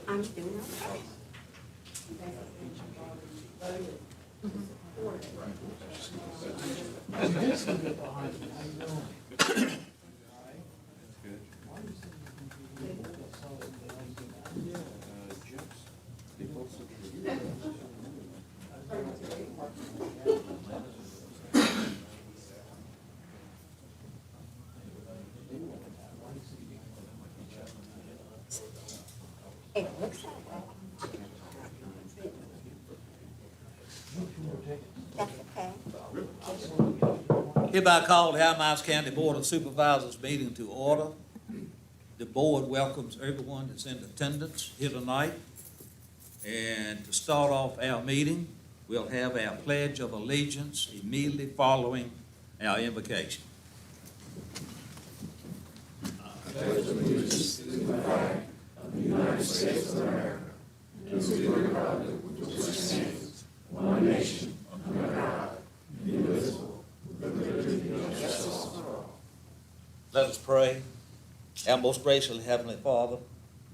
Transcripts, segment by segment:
I'm doing okay. It looks that way. That's okay. Hereby call the Appomattox County Board of Supervisors meeting to order. The board welcomes everyone that's in attendance here tonight. And to start off our meeting, we'll have our Pledge of Allegiance immediately following our invocation. Pledge allegiance to the flag of the United States of America and to the republic which stands one nation under God, indivisible, with liberty and justice for all. Let us pray. Our most gracious Heavenly Father,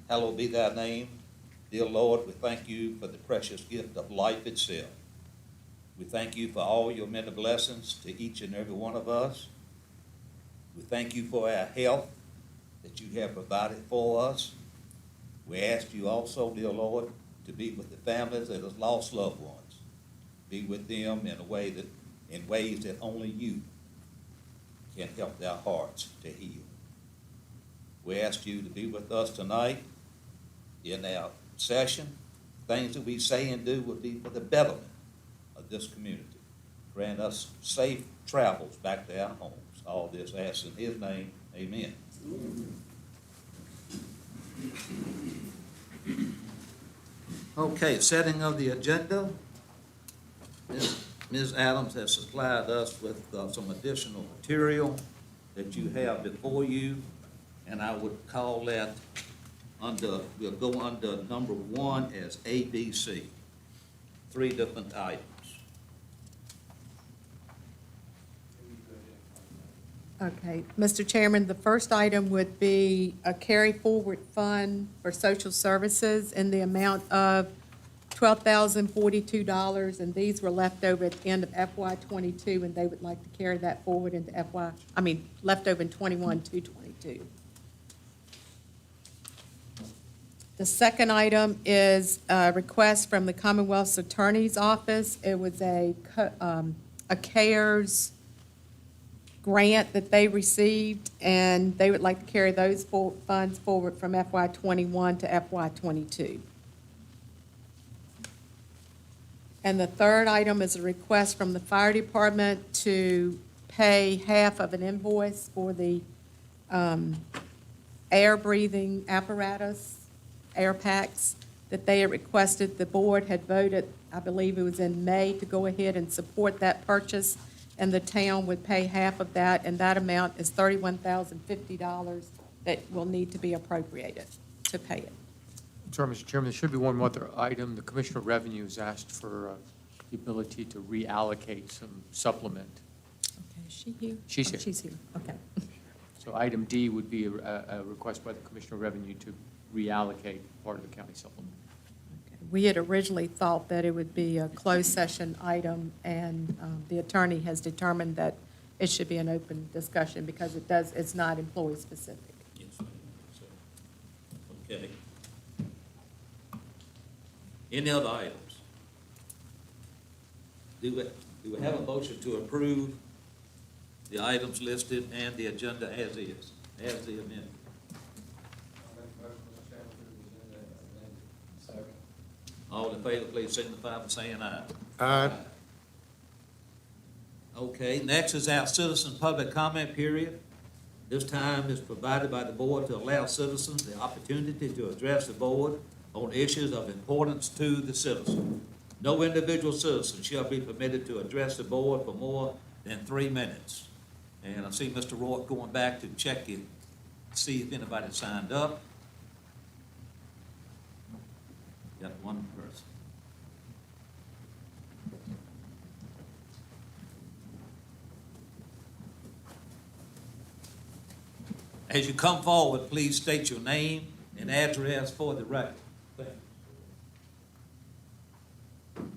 hallowed be thy name. Dear Lord, we thank you for the precious gift of life itself. We thank you for all your many blessings to each and every one of us. We thank you for our health that you have provided for us. We ask you also, dear Lord, to be with the families that have lost loved ones. Be with them in ways that only you can help their hearts to heal. We ask you to be with us tonight in our session. Things that we say and do will be for the betterment of this community. Grant us safe travels back to our homes. All this asked in his name, amen. Okay, setting of the agenda. Ms. Adams has supplied us with some additional material that you have before you, and I would call that we'll go under number 1 as ABC. 3 different items. Okay, Mr. Chairman, the first item would be a carry forward fund for social services in the amount of $12,042, and these were left over at the end of FY '22, and they would like to carry that forward into left over in '21 to '22. The second item is a request from the Commonwealth's Attorney's Office. It was a CARES grant that they received, and they would like to carry those funds forward from FY '21 to FY '22. And the third item is a request from the fire department to pay half of an invoice for the air breathing apparatus, air packs, that they had requested. The board had voted, I believe it was in May, to go ahead and support that purchase, and the town would pay half of that, and that amount is $31,050 that will need to be appropriated to pay it. Sorry, Mr. Chairman, there should be one other item. The Commissioner of Revenue has asked for the ability to reallocate some supplement. Okay, is she here? She's Oh, here. she's here, okay. So item D would be a request by the Commissioner of Revenue to reallocate part of the county supplement. Okay. We had originally thought that it would be a closed session item, and the attorney has determined that it should be an open discussion because it's not employee specific. Yes, ma'am. Okay. Any other items? Do we have a motion to approve the items listed and the agenda as is, as the amendment? All in favor, please signify by saying aye. Aye. Okay, next is our citizen public comment period. This time is provided by the board to allow citizens the opportunity to address the board on issues of importance to the citizen. No individual citizen shall be permitted to address the board for more than 3 minutes. And I see Mr. Rourke going back to check it, see if anybody signed up. Got one person. As you come forward, please state your name and address for the record. Thank you.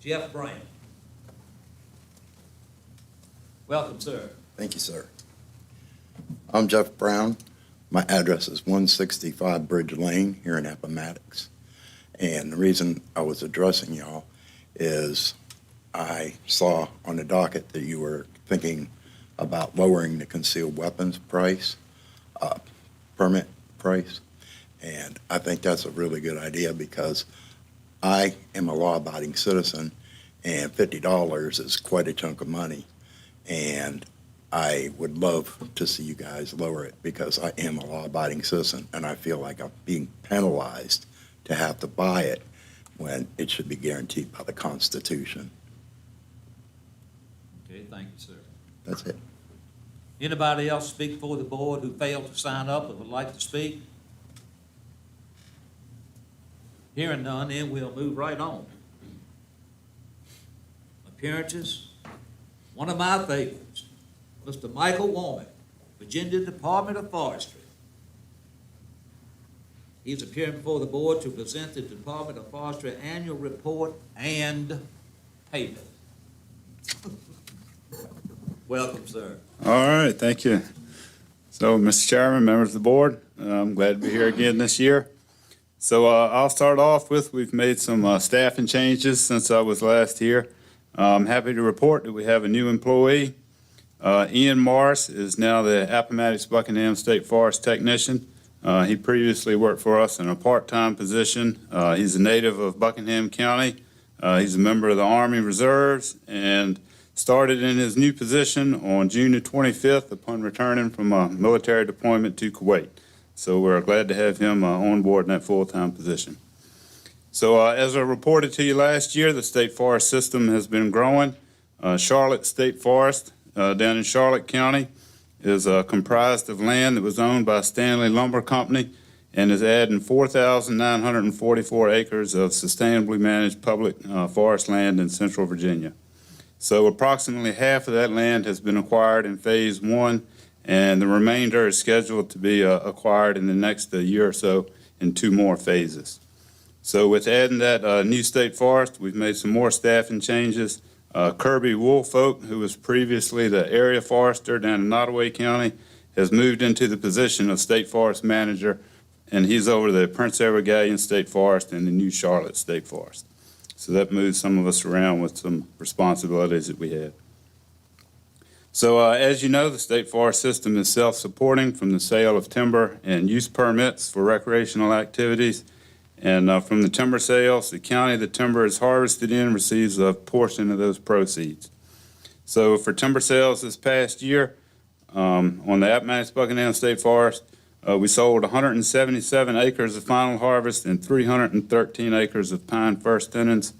Jeff Brown. Welcome, sir. Thank you, sir. I'm Jeff Brown. My address is 165 Bridge Lane here in Appomattox. And the reason I was addressing y'all is I saw on the docket that you were thinking about lowering the concealed weapons price, permit price. And I think that's a really good idea because I am a law-abiding citizen and $50 is quite a chunk of money. And I would love to see you guys lower it because I am a law-abiding citizen and I feel like I'm being penalized to have to buy it when it should be guaranteed by the Constitution. Okay, thank you, sir. That's it. Anybody else speak for the board who failed to sign up and would like to speak? Hearing none, then we'll move right on. Appearances. One of my favorites, Mr. Michael Womack, Virginia Department of Forestry. He's appearing before the board to present the Department of Forestry annual report and payment. Welcome, sir. All right, thank you. So, Mr. Chairman, members of the board, I'm glad to be here again this year. So I'll start off with, we've made some staffing changes since I was last here. I'm happy to report that we have a new employee. Ian Morris is now the Appomattox Buckingham State Forest Technician. He previously worked for us in a part-time position. He's a native of Buckingham County. He's a member of the Army Reserves and started in his new position on June the 25th upon returning from a military deployment to Kuwait. So we're glad to have him on board in that full-time position. So as I reported to you last year, the state forest system has been growing. Charlotte State Forest down in Charlotte County is comprised of land that was owned by Stanley Lumber Company and is adding 4,944 acres of sustainably managed public forest land in central Virginia. So approximately half of that land has been acquired in phase one, and the remainder is scheduled to be acquired in the next year or so in 2 more phases. So with adding that new state forest, we've made some more staffing changes. Kirby Woolfolk, who was previously the area forester down in Nottoway County, has moved into the position of state forest manager, and he's over the Prince Edward Galleon State Forest and the new Charlotte State Forest. So that moves some of us around with some responsibilities that we had. So as you know, the state forest system is self-supporting from the sale of timber and use permits for recreational activities. And from the timber sales, the county the timber is harvested in receives a portion of those proceeds. So for timber sales this past year, on the Appomattox Buckingham State Forest, we sold 177 acres of final harvest and 313 acres of pine first tenons.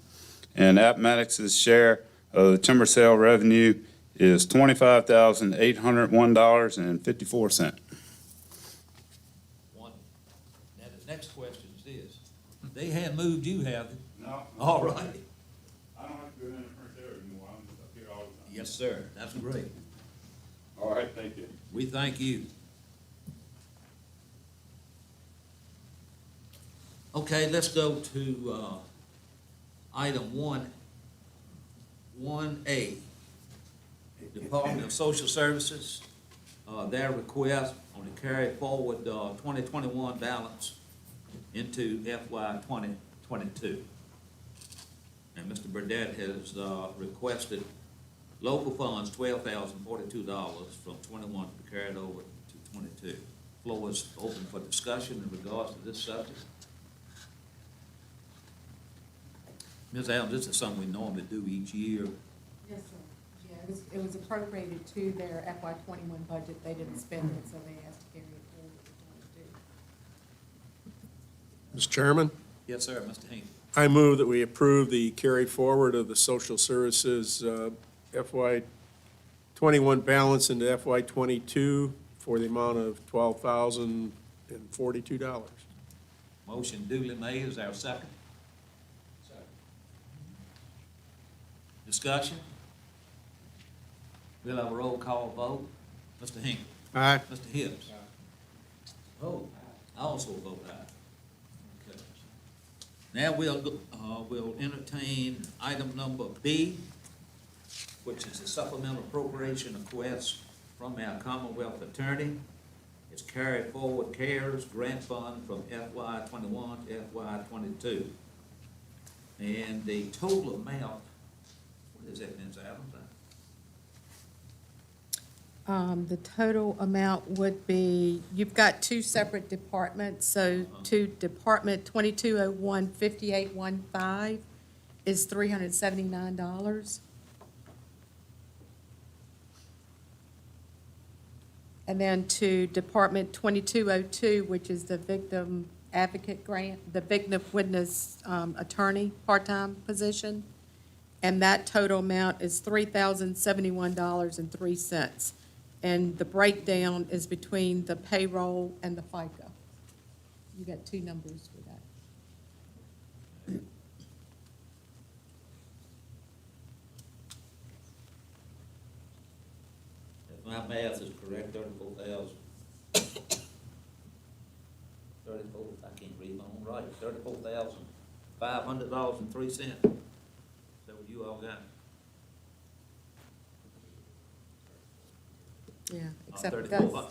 And Appomattox's share of the timber sale revenue is $25,801.54. Now, the next question is this. They hadn't moved you, have they? No. All right. I don't have to go down to Prince Edward anymore. I'm just up here all the time. Yes, sir. That's great. All right, thank you. We thank you. Okay, let's go to item 1A. Department of Social Services, their request on the carry forward 2021 balance into FY 2022. And Mr. Burdette has requested local funds, $12,042 from 21 to be carried over to 22. Floor is open for discussion in regards to this subject. Ms. Adams, this is something we normally do each year. Yes, sir. Yeah, it was appropriated to their FY '21 budget. They didn't spend it, so they asked to carry it forward to '22. Mr. Chairman, Yes, sir, Mr. Hinkle. I move that we approve the carried forward of the social services FY '21 balance into FY '22 for the amount of $12,042. Motion duly made. Is there a second? Discussion? We'll have a roll call vote. Mr. Hinkle. Aye. Mr. Hibbs? Oh, I also vote aye. Okay. Now we'll entertain item number B, which is the supplemental appropriation request from our Commonwealth Attorney. It's carried forward CARES grant fund from FY '21 to FY '22. And the total amount, what is that, Ms. Adams? The total amount would be, you've got two separate departments, so to Department 2201-5815 is $379. And then to Department 2202, which is the Victim Advocate Grant, the Victim Witness Attorney, part-time position, and that total amount is $3,071.03. And the breakdown is between the payroll and the FICA. You got two numbers for that. If my math is correct, 34,000. 34, I can't read my own writing, $34,500.03. Is that what you all got? Yeah, except 34.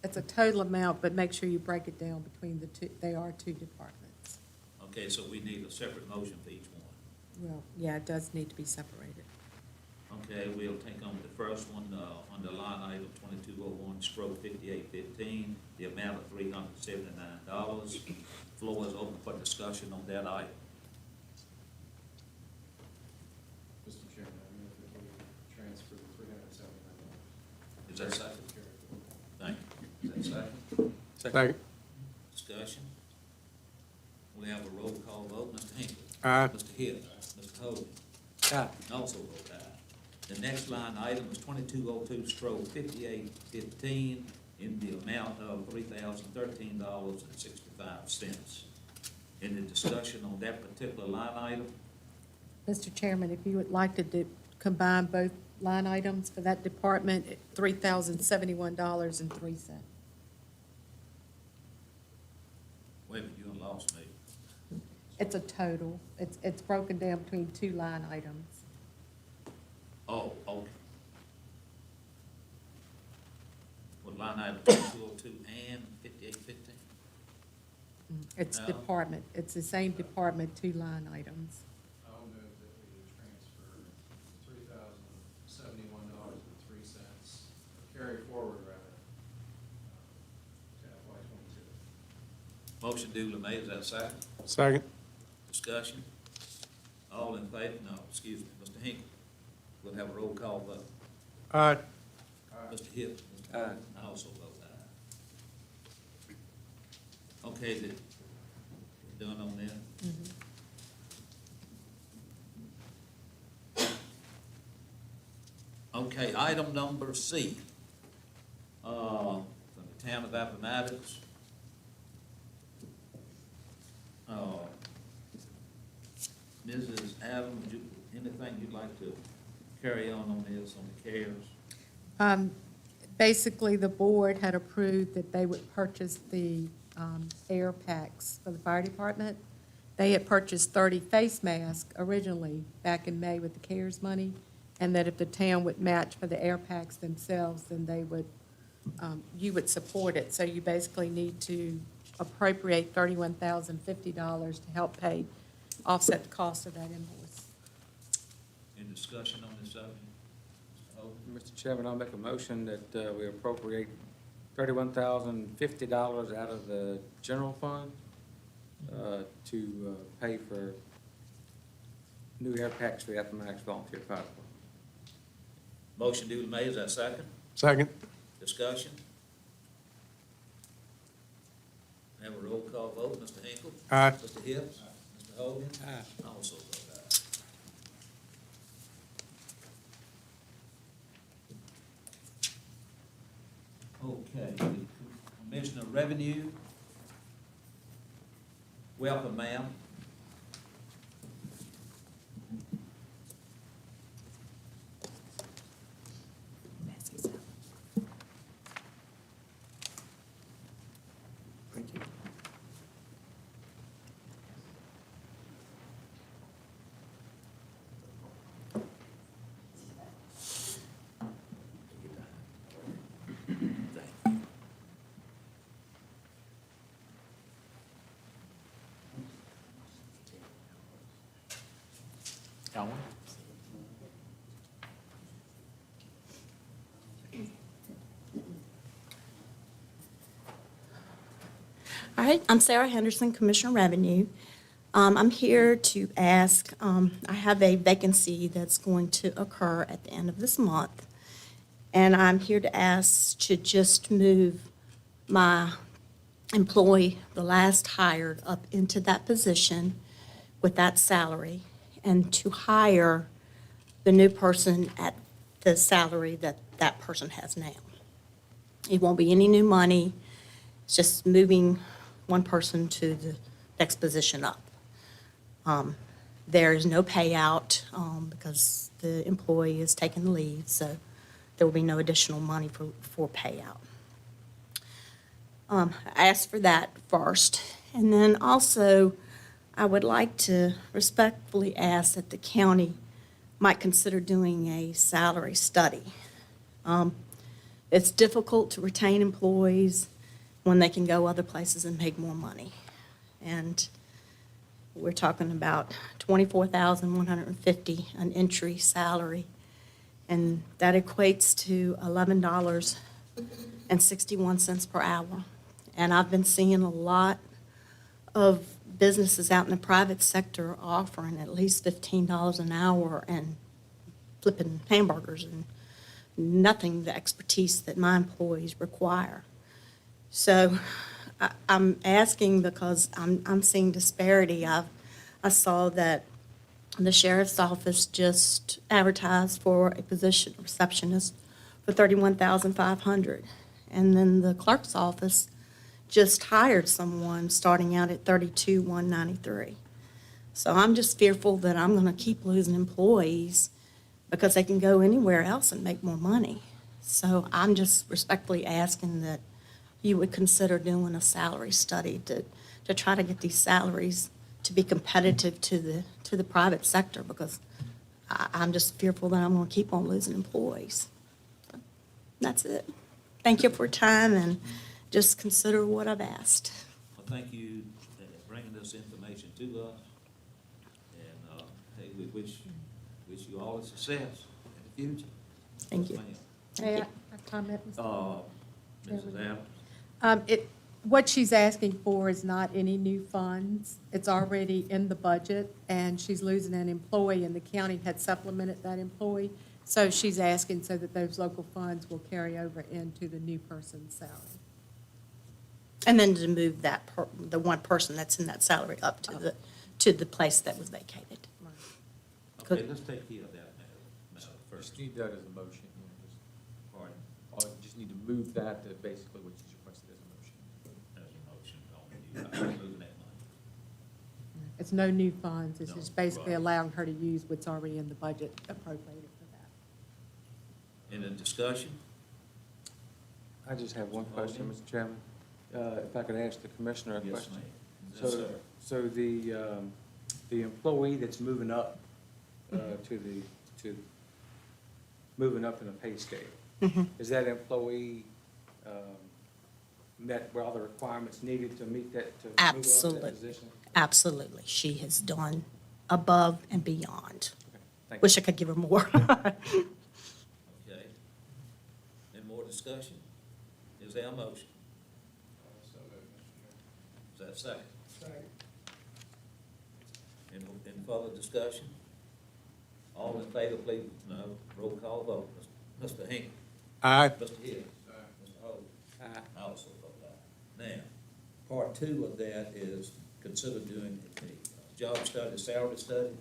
it's a total amount, but make sure you break it down between the two, they are two departments. Okay, so we need a separate motion for each one. Well, yeah, it does need to be separated. Okay, we'll take on the first one, under line item 2201/5815, the amount of $379. Floor is open for discussion on that item. Mr. Chairman, I move that we transfer the $379. Is that second? Thank you. Is that second? Second. Discussion? We have a roll call vote. Mr. Hinkle? Aye. Mr. Hibbs? Mr. Hogan? Aye. Also vote aye. The next line item is 2202/5815 in the amount of $3,013.65. Any discussion on that particular line item? Mr. Chairman, if you would like to combine both line items for that department, $3,071.03. Wait a minute, you done lost me. It's a total. It's broken down between two line items. Oh, okay. What line item, 2202 and 5815? It's No. department, it's the same department, two line items. I'll move that we transfer $3,071.03, carry forward rather, to FY '22. Motion duly made, is that second? Second. Discussion? All in favor? No, excuse me, Mr. Hinkle. We'll have a roll call vote. Aye. Mr. Hibbs? Aye. I also vote aye. Okay, done on that? Okay, item number C, from the town of Appomattox. Mrs. Adams, anything you'd like to carry on this, on the CARES? Basically, the board had approved that they would purchase the air packs for the fire department. They had purchased 30 face masks originally back in May with the CARES money, and that if the town would match for the air packs themselves, then they would, you would support it. So you basically need to appropriate $31,050 to help pay, offset the cost of that invoice. Any discussion on this subject? Mr. Hogan? Mr. Chairman, I'll make a motion that we appropriate $31,050 out of the general fund to pay for new air packs for the Appomattox Volunteer Fire Department. Motion duly made, is that second? Second. Discussion? Have a roll call vote, Mr. Hinkle? Aye. Mr. Hibbs? Mr. Hogan? I also vote aye. Okay, Commissioner of Revenue. Welcome, ma'am. Got one? All right, I'm Sarah Henderson, Commissioner of Revenue. I'm here to ask, I have a vacancy that's going to occur at the end of this month, and I'm here to ask to just move my employee, the last hired, up into that position with that salary, and to hire the new person at the salary that that person has now. It won't be any new money, it's just moving one person to the next position up. There is no payout because the employee is taking the leave, so there will be no additional money for payout. I asked for that first. And then also, I would like to respectfully ask that the county might consider doing a salary study. It's difficult to retain employees when they can go other places and make more money. And we're talking about $24,150 an entry salary, and that equates to $11.61 per hour. And I've been seeing a lot of businesses out in the private sector offering at least $15 an hour and flipping hamburgers and nothing the expertise that my employees require. So I'm asking because I'm seeing disparity. I saw that the sheriff's office just advertised for a position receptionist for $31,500, and then the clerk's office just hired someone starting out at $32,193. So I'm just fearful that I'm going to keep losing employees because they can go anywhere else and make more money. So I'm just respectfully asking that you would consider doing a salary study to try to get these salaries to be competitive to the private sector, because I'm just fearful that I'm going to keep on losing employees. That's it. Thank you for your time, and just consider what I've asked. Well, thank you for bringing this information to us. And, hey, we wish you all the success in the future. Thank you. Yes, ma'am. Thank May you. I comment, Mr. Mrs. Adams? What she's asking for is not any new funds. It's already in the budget, and she's losing an employee, and the county had supplemented that employee. So she's asking so that those local funds will carry over into the new person's salary. And then to move the one person that's in that salary up to the place that was vacated. Okay, let's take care of that matter first. Just need that as a motion. Pardon? You just need to move that to basically what you requested as a motion. As a motion, I'm moving that money. It's no new funds, it's No, just basically right. allowing her to use what's already in the budget appropriated for that. Any discussion? I just have one question, Mr. Chairman. If I could ask the commissioner a Yes, question. ma'am. Yes, sir. So the employee that's moving up moving up in the pay scale, is that employee met all the requirements needed to meet that, to move up to Absolutely. that position? Absolutely. She has done above and beyond. Okay, thank you. Wish I could give her more. Okay. Any more discussion? Is there a motion? Is that second? Second. Any further discussion? All in favor, please, no, roll call vote. Mr. Hinkle. Aye. Mr. Hill. Mr. Holt. Aye. I also vote aye. Now, part two of that is consider doing a job study, salary study.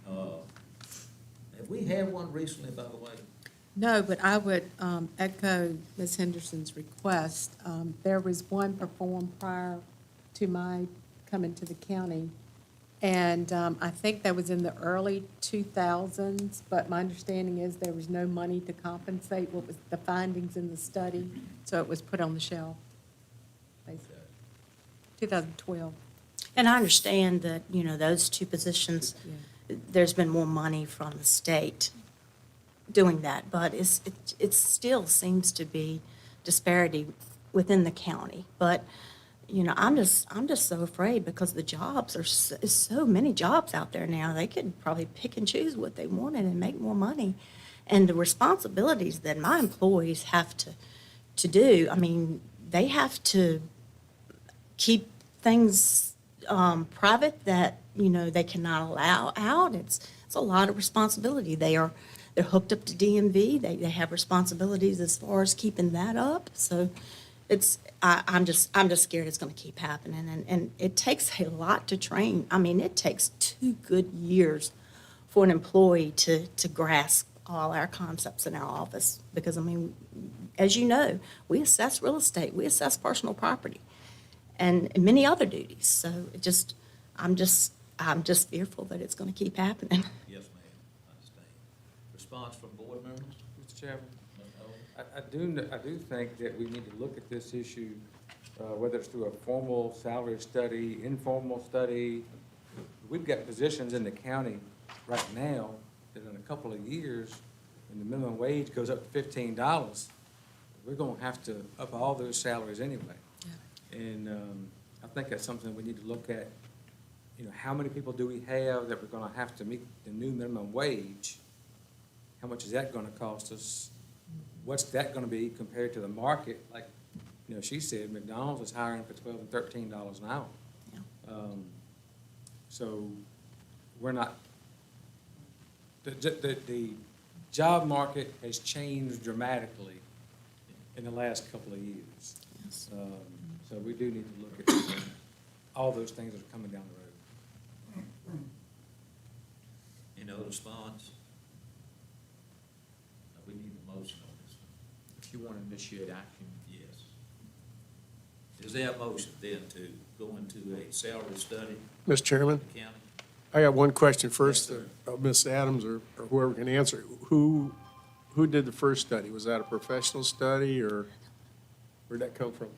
Have we had one recently, by the way? No, but I would echo Ms. Henderson's request. There was one performed prior to my coming to the county, and I think that was in the early 2000s, but my understanding is there was no money to compensate what was the findings in the study, so it was put on the shelf, basically. 2012. And I understand that, those two positions, there's been more money from the state doing that, but it still seems to be disparity within the county. But I'm just so afraid because the jobs are so many jobs out there now. They could probably pick and choose what they wanted and make more money. And the responsibilities that my employees have to do, I mean, they have to keep things private that, they cannot allow out. It's a lot of responsibility. They're hooked up to DMV. They have responsibilities as far as keeping that up. So I'm just scared it's going to keep happening. And it takes a lot to train. I mean, it takes 2 good years for an employee to grasp all our concepts in our office. Because, I mean, as you know, we assess real estate, we assess personal property, and many other duties. So I'm just fearful that it's going to keep happening. Yes, ma'am, I understand. Response from board members? Mr. Chairman, Ms. Owen? I do think that we need to look at this issue, whether it's through a formal salary study, informal study. We've got positions in the county right now that in a couple of years, when the minimum wage goes up to $15, we're gonna have to up all those salaries anyway. And I think that's something we need to look at. How many people do we have that we're gonna have to meet the new minimum wage? How much is that gonna cost us? What's that gonna be compared to the market? Like, she said McDonald's is hiring for $12 and $13 an hour. Yeah. So we're not, the job market has changed dramatically in the last couple of years. Yes. So we do need to look at all those things that are coming down the road. Any other response? We need a motion on this one. If you want to initiate action. Yes. Is there a motion then to go into a salary study Mr. Chairman, in the county? I got one question first, Yes, sir. Ms. Adams or whoever can answer. Who did the first study? Was that a professional study, or where'd that come from?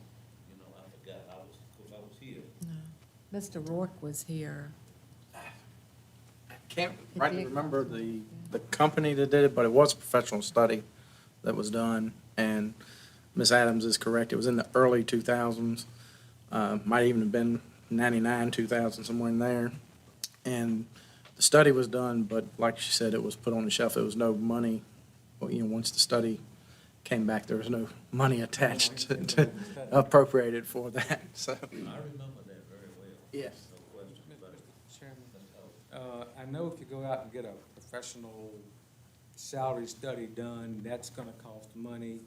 I forgot, of course, I was here. Mr. Rourke was here. Can't rightly remember the company that did it, but it was a professional study that was done. And Ms. Adams is correct, it was in the early 2000s. Might even have been 99, 2000, somewhere in there. And the study was done, but like she said, it was put on the shelf. There was no money. Well, once the study came back, there was no money attached to appropriated for that, so. I remember that very well. Yes. No question about it. Mr. Chairman, I know if you go out and get a professional salary study done, that's gonna cost money.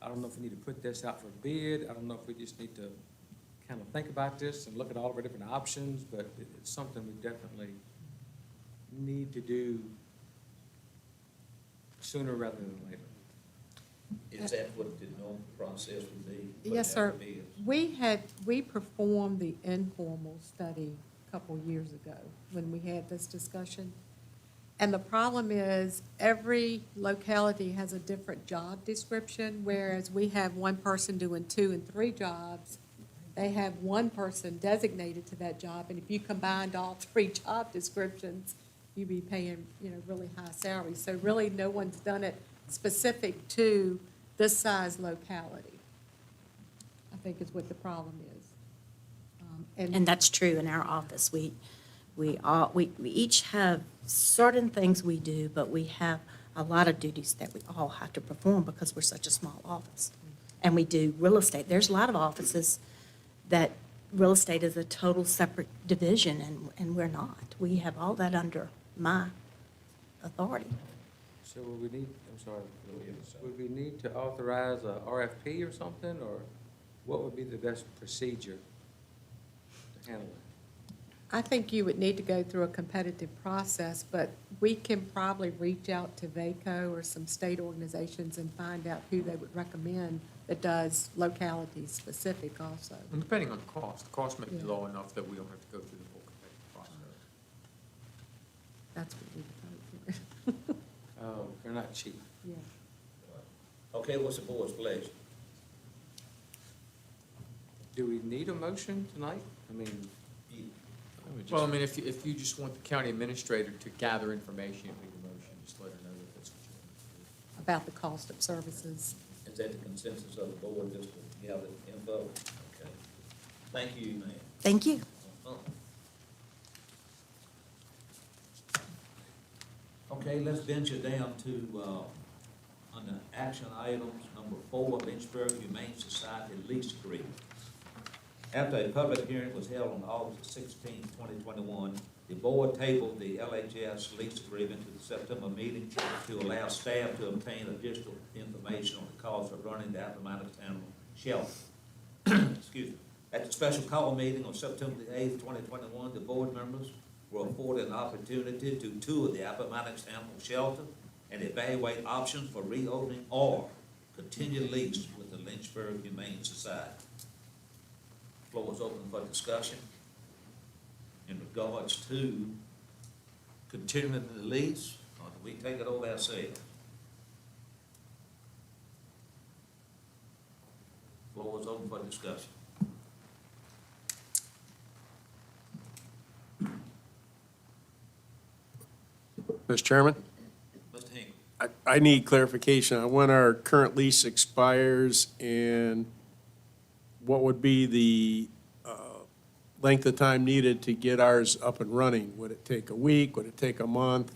I don't know if we need to put this out for bid. I don't know if we just need to kind of think about this and look at all of our different options, but it's something we definitely need to do sooner rather than later. Is that what the normal process would be? Putting Yes, out sir. the bids? We performed the informal study a couple years ago when we had this discussion. And the problem is, every locality has a different job description, whereas we have one person doing 2 and 3 jobs. They have one person designated to that job, and if you combined all 3 job descriptions, you'd be paying, really high salaries. So really, no one's done it specific to this size locality, I think is what the problem is. And that's true in our office. We each have certain things we do, but we have a lot of duties that we all have to perform because we're such a small office. And we do real estate. There's a lot of offices that real estate is a total separate division, and we're not. We have all that under my authority. So would we need to authorize a RFP or something, or what would be the best procedure to handle it? I think you would need to go through a competitive process, but we can probably reach out to VACO or some state organizations and find out who they would recommend that does locality specific also. And depending on the cost may be Yeah. low enough that we don't have to go through the whole competitive process. That's what we would hope for. Oh, they're not cheap. Yeah. Okay, what's the board's pleasure? Do we need a motion tonight? I mean, Well, I mean, if you just want the county administrator to gather information, you need a motion, just let her know that that's what you want to do. About the cost of services. Is that the consensus of the board, just to gather info? Okay. Thank you, ma'am. Thank you. Okay, let's venture down to, on the action items, number 4, Lynchburg Humane Society lease agreement. After a public hearing was held on August 16, 2021, the board tabled the LHS lease agreement to the September meeting to allow staff to obtain additional information on the cost of running the Appomattox Animal Shelter. Excuse me. At the special call meeting on September the 8th, 2021, the board members were afforded an opportunity to tour the Appomattox Animal Shelter and evaluate options for reopening or continue lease with the Lynchburg Humane Society. Floor is open for discussion in regards to continuing the lease, or do we take it over ourselves? Floor is open for discussion. Mr. Chairman, Mr. Hinkle. I need clarification on when our current lease expires and what would be the length of time needed to get ours up and running? Would it take a week? Would it take a month?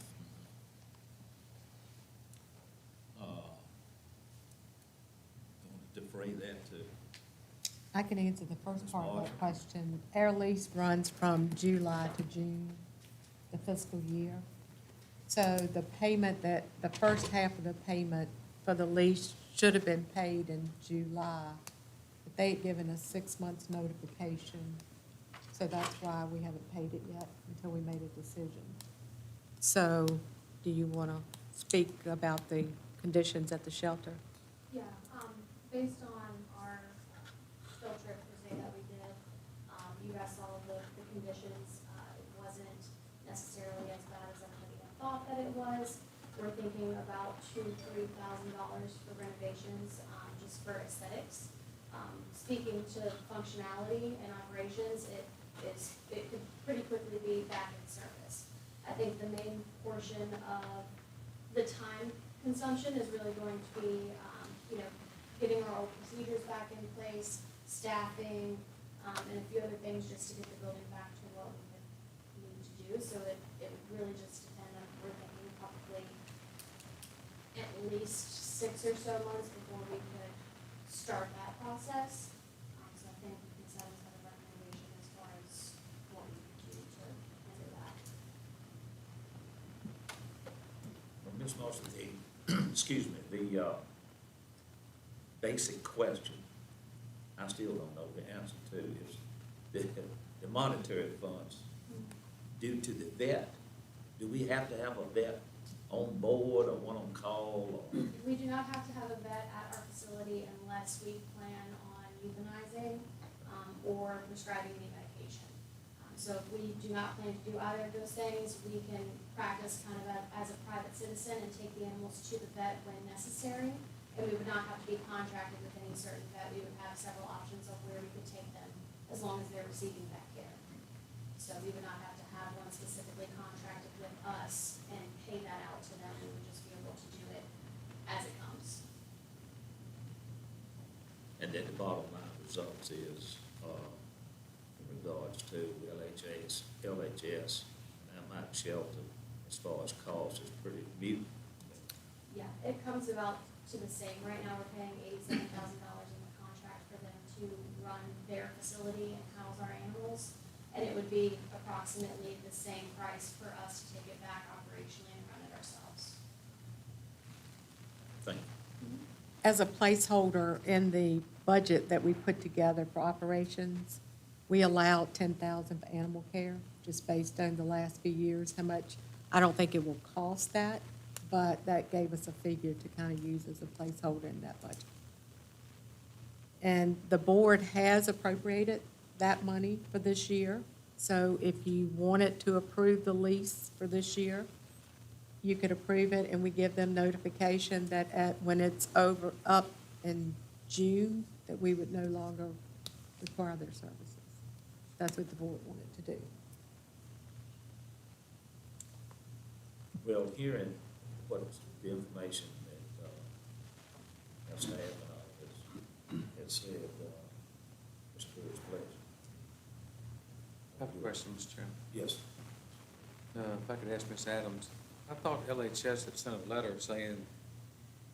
Defray that to, I can answer the first part of that question. Our lease runs from July to June, the fiscal year. So the payment the first half of the payment for the lease should have been paid in July. But they had given us 6 months notification. So that's why we haven't paid it yet until we made a decision. So do you want to speak about the conditions at the shelter? Yeah, based on our field trip per se that we did, you guys saw the conditions. It wasn't necessarily as bad as everybody had thought that it was. We're thinking about $2,000 to $3,000 for renovations, just for aesthetics. Speaking to functionality and operations, it could pretty quickly be back in service. I think the main portion of the time consumption is really going to be, getting our old procedures back in place, staffing, and a few other things just to get the building back to what we would need to do. So it would really just depend on, we're thinking probably at least 6 or so months before we could start that process. So I think we can set aside a recommendation as far as what we could do to handle that. well, Ms. Marshall, excuse me, the basic question, I still don't know the answer to, is the monetary funds due to the vet. Do we have to have a vet on board or one on call or? We do not have to have a vet at our facility unless we plan on euthanizing, or prescribing any medication. So if we do not plan to do either of those things, we can practice kind of as a private citizen and take the animals to the vet when necessary. And we would not have to be contracted with any certain vet. We would have several options of where we could take them as long as they're receiving vet care. So we would not have to have one specifically contracted with us and pay that out to them. We would just be able to do it as it comes. And then the bottom line results is, in regards to LHS, and my shelter, as far as cost, is pretty mute. Yeah, it comes about to the same. Right now, we're paying $87,000 in the contract for them to run their facility and house our animals. And it would be approximately the same price for us to take it back operationally and run it ourselves. Thank you. As a placeholder in the budget that we put together for operations, we allowed 10,000 for animal care, just based on the last few years, how much, I don't think it will cost that, but that gave us a figure to kind of use as a placeholder in that budget. And the board has appropriated that money for this year, so if you wanted to approve the lease for this year, you could approve it, and we give them notification that when it's up in June, that we would no longer require their services. That's what the board wanted to do. Well, hearing what's the information that our staff and all has said, Mr. Bruce, please. I have a question, Mr. Chairman. Yes. If I could ask Ms. Adams, I thought LHS had sent a letter saying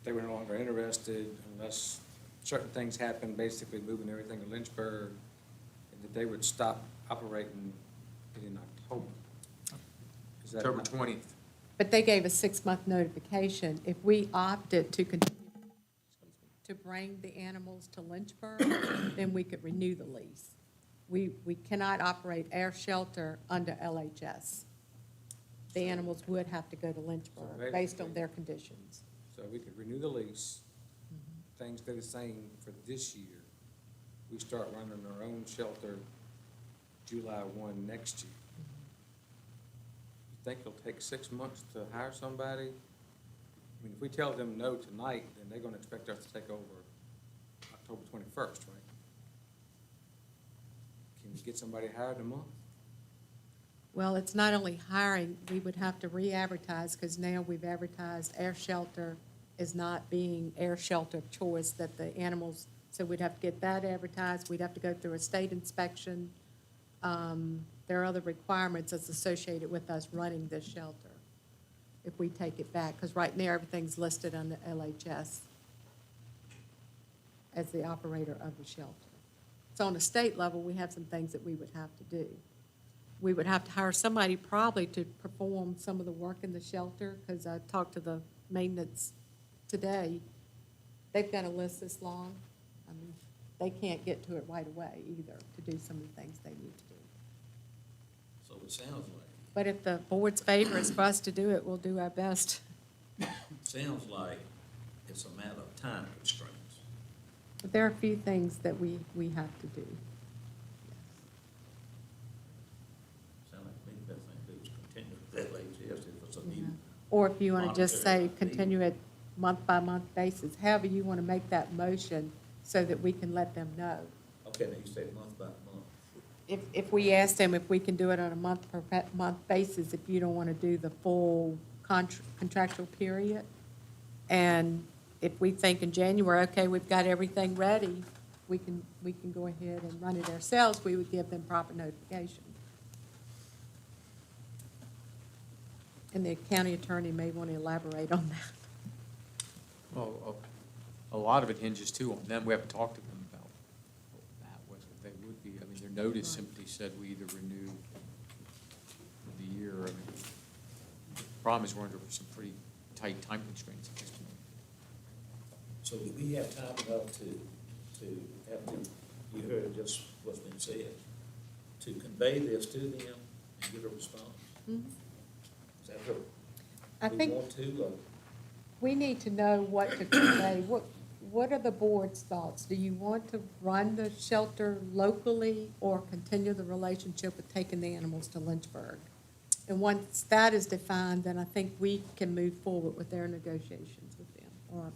they were no longer interested unless certain things happened, basically moving everything to Lynchburg, and that they would stop operating in October. Is that October not- 20th. But they gave a 6-month notification. If we opted to continue to bring the animals to Lynchburg, then we could renew the lease. We cannot operate air shelter under LHS. The animals would have to go to Lynchburg based on their conditions. So we could renew the lease, things stay the same for this year. We start running our own shelter July 1 next year. You think it'll take 6 months to hire somebody? I mean, if we tell them no tonight, then they're gonna expect us to take over October 21st, right? Can we get somebody hired in a month? Well, it's not only hiring, we would have to re-advertise, because now we've advertised air shelter is not being air shelter of choice, that the animals, so we'd have to get that advertised, we'd have to go through a state inspection. There are other requirements that's associated with us running this shelter, if we take it back, because right now, everything's listed under LHS as the operator of the shelter. So on a state level, we have some things that we would have to do. We would have to hire somebody probably to perform some of the work in the shelter, because I talked to the maintenance today. They've got a list this long. I mean, they can't get to it right away either to do some of the things they need to do. So it sounds But if the board's favor is for us to do it, we'll do our best. like it's a matter of time constraints. But there are a few things that we have to do. Sound like me, the best thing to do is continue with LHS if it's a new. Or if you want to just say, monetary fee. continue it month-by-month basis, however you want to make that motion so that we can let them know. Okay, now you say month by month. If we ask them if we can do it on a month-per-month basis, if you don't want to do the full contractual period. And if we think in January, okay, we've got everything ready, we can go ahead and run it ourselves, we would give them proper notification. And the county attorney may want to elaborate on that. Well, a lot of it hinges too on them. We have to talk to them about that, whether they would be. I mean, their notice simply said we either renew for the year. I mean, the problem is we're under some pretty tight time constraints at this point. So do we have time enough to have to, you heard just what's been said, to convey this to them and get a response? Mhm. Is that what I we think want to, or? we need to know what to convey. What are the board's thoughts? Do you want to run the shelter locally or continue the relationship with taking the animals to Lynchburg? And once that is defined, then I think we can move forward with their negotiations with them, or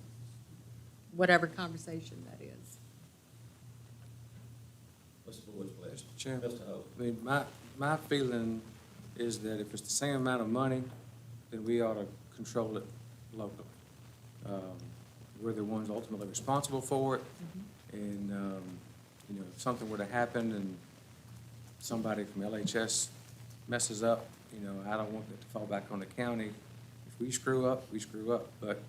whatever conversation that is. What's the board's pleasure? Chairman. Mr. Hope? I mean, my feeling is that if it's the same amount of money, then we ought to control it locally. We're the ones ultimately responsible for it, and, you know, if something were to happen and somebody from LHS messes up, you know, I don't want it to fall back on the county. If we screw up, we screw up, but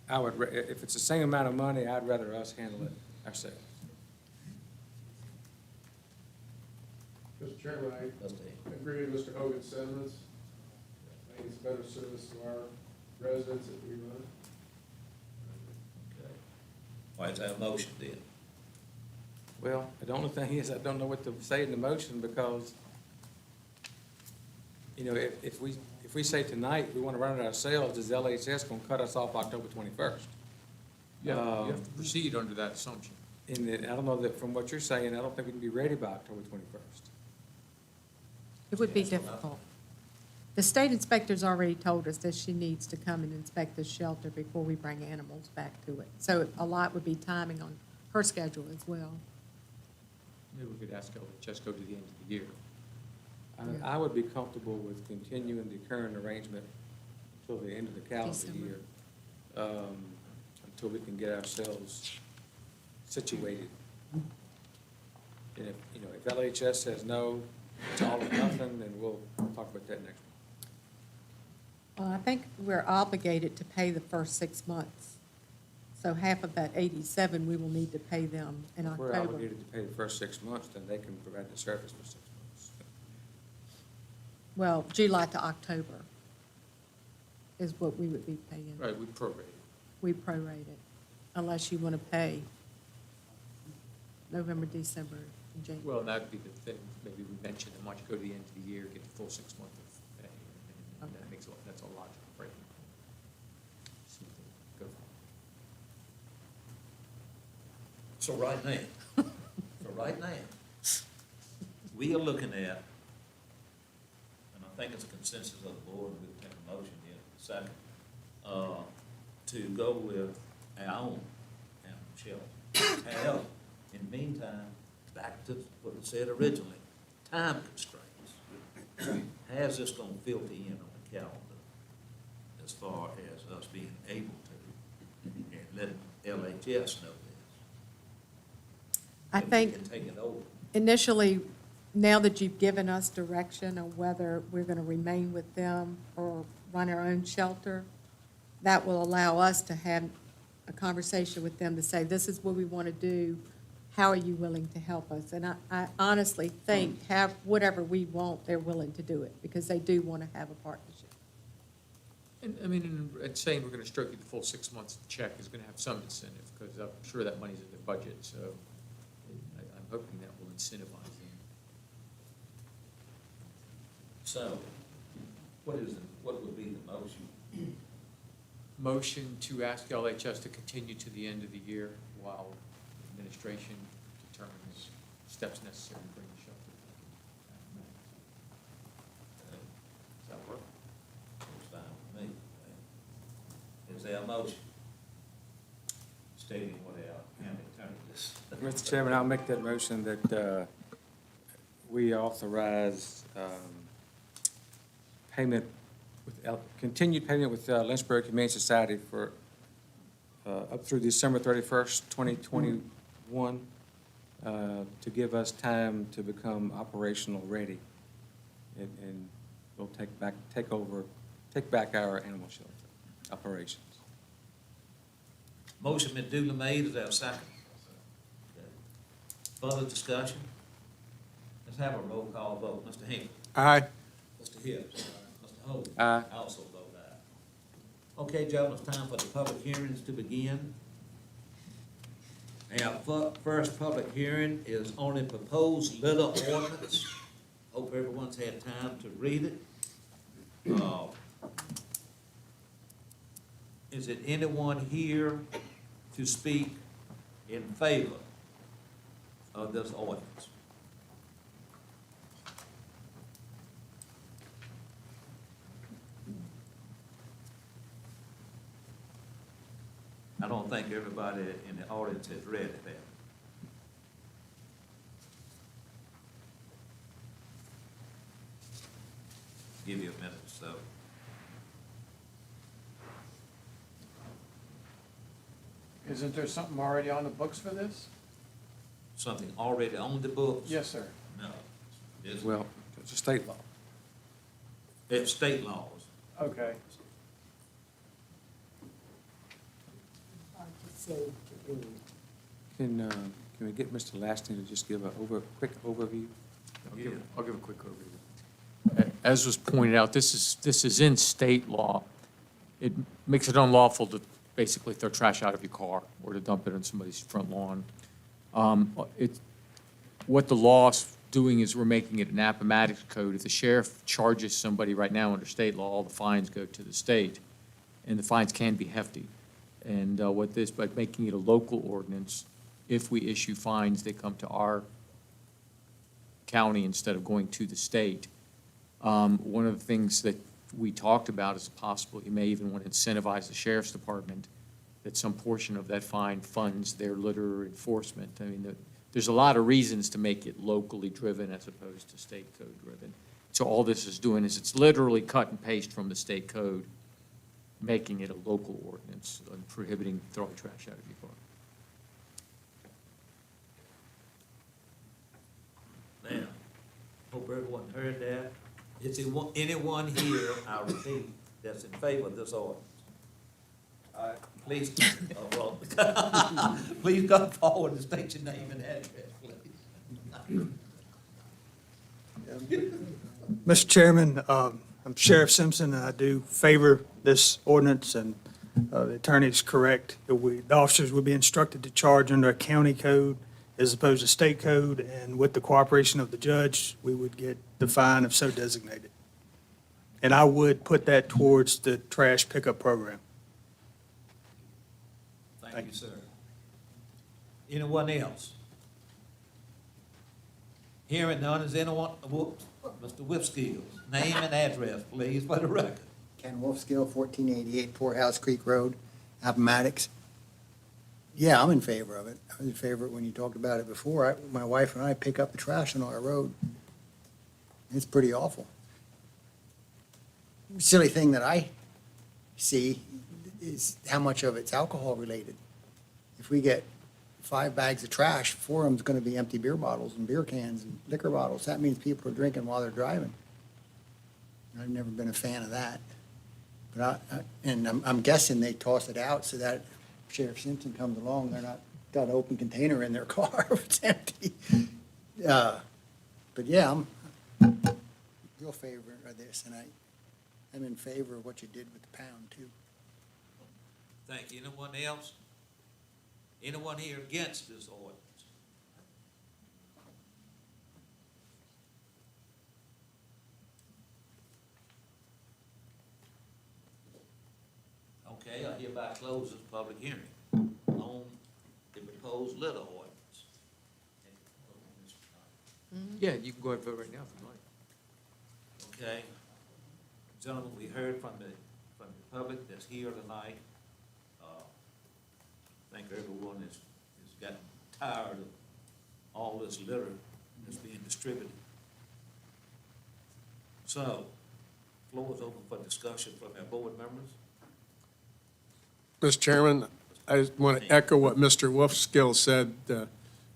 if it's the same amount of money, I'd rather us handle it ourselves. Mr. Chairman, Mr. I agree with Mr. Hogan's sentiments. I think it's better service to our residents if we run it. Okay. All right, is that a motion then? Well, the only thing is, I don't know what to say in the motion, because, you know, if we say tonight we want to run it ourselves, is LHS going to cut us off October 21st? You have to proceed under that assumption. And then, I don't know that, from what you're saying, I don't think we can be ready by October 21st. It would be Yes, well, difficult. The state inspector's already told us that she needs to come and inspect the shelter before we bring animals back to it. So a lot would be timing on her schedule as well. Maybe we could ask LHS go to the end of the year. I would be comfortable with continuing the current arrangement until the end of the calendar December. year, until we can get ourselves situated. And if, you know, if LHS says no, it's all or nothing, then we'll talk about that next month. Well, I think we're obligated to pay the first 6 months. So half of that 87, we will need to pay them in If we're October. obligated to pay the first 6 months, then they can provide the service for 6 months. Well, July to October is what we would be paying. Right, we prorate it. We prorate it, unless you want to pay November, December, and January. Well, that'd be the thing, maybe we mentioned how much go to the end of the year, get the full 6 months of pay, and that makes, that's a logical breaking point. See what they go for. So right now, we are looking at, and I think it's a consensus of the board, we'll take a motion here in a second, to go with our own animal shelter. However, in the meantime, back to what was said originally, time constraints. How's this gonna filter in on the calendar as far as us being able to, and letting LHS know this? I And we think can take it over. initially, now that you've given us direction on whether we're going to remain with them or run our own shelter, that will allow us to have a conversation with them to say, this is what we want to do. How are you willing to help us? And I honestly think whatever we want, they're willing to do it because they do want to have a partnership. And, I mean, and saying we're gonna stroke you the full 6 months check is gonna have some incentive, because I'm sure that money's in their budget, so I'm hoping that will incentivize them. So, what would be the motion? Motion to ask LHS to continue to the end of the year while administration determines steps necessary to bring the shelter back. Does that work? It's fine with me. Is there a motion stating what our county attorney just? Mr. Chairman, I'll make that motion that we authorize payment continued payment with Lynchburg Humane Society for up through December 31st, 2021, to give us time to become operational ready. And we'll take back our animal shelter operations. Motion been duly made, is there a second? Further discussion? Let's have a roll call vote. Mr. Hinkle? Aye. Mr. Hibbs? Mr. Holt? Aye. I also vote aye. Okay, gentlemen, it's time for the public hearings to begin. Our first public hearing is on a proposed litter ordinance. Hope everyone's had time to read it. Is it anyone here to speak in favor of this ordinance? I don't think everybody in the audience has read it yet. Give you a minute, so. Isn't there something already on the books for this? Something already on the books? Yes, sir. No. It's, Well, it's a state law. it's state laws. Okay. Can we get Mr. Lasting to just give a quick overview? I'll give a quick overview. As was pointed out, this is in state law. It makes it unlawful to basically throw trash out of your car or to dump it on somebody's front lawn. What the law's doing is we're making it an Appomattox code. If the sheriff charges somebody right now under state law, all the fines go to the state, and the fines can be hefty. And by making it a local ordinance, if we issue fines, they come to our county instead of going to the state. One of the things that we talked about is possible, you may even want to incentivize the sheriff's department that some portion of that fine funds their litter enforcement. I mean, there's a lot of reasons to make it locally driven as opposed to state code driven. So all this is doing is it's literally cut and paste from the state code, making it a local ordinance and prohibiting throwing trash out of your car. Is there anyone here, I repeat, that's in favor of this ordinance? Please, please come forward and state your name and address, please. Mr. Chairman, I'm Sheriff Simpson, and I do favor this ordinance, and the attorney's correct. The officers will be instructed to charge under a county code as opposed to state code, and with the cooperation of the judge, we would get the fine if so designated. And I would put that towards the trash pickup program. Thank you, sir. Anyone else? Hearing none, is anyone, Mr. Whipskills, name and address, please, for the record. Ken Wolfskill, 1488 Poorhouse Creek Road, Appomattox. Yeah, I'm in favor of it. I was in favor of it when you talked about it before. My wife and I pick up the trash on our road. It's pretty awful. Silly thing that I see is how much of it's alcohol related. If we get 5 bags of trash, 4 of them's gonna be empty beer bottles and beer cans and liquor bottles. That means people are drinking while they're driving. I've never been a fan of that. But I'm guessing they toss it out so that if Sheriff Simpson comes along, they're not got an open container in their car if it's empty. But yeah, I'm real favor of this, and I'm in favor of what you did with the pound too. Thank you. Anyone else? Anyone here against this ordinance? Okay, I hereby close this public hearing on the proposed litter ordinance. Yeah, you can go ahead and vote right now if you like. Okay. Gentlemen, we heard from the public that's here tonight. I think everyone has gotten tired of all this litter that's being distributed. So, floor is open for discussion from our board members. Mr. Chairman, I just want to echo what Mr. Wolfskill said. The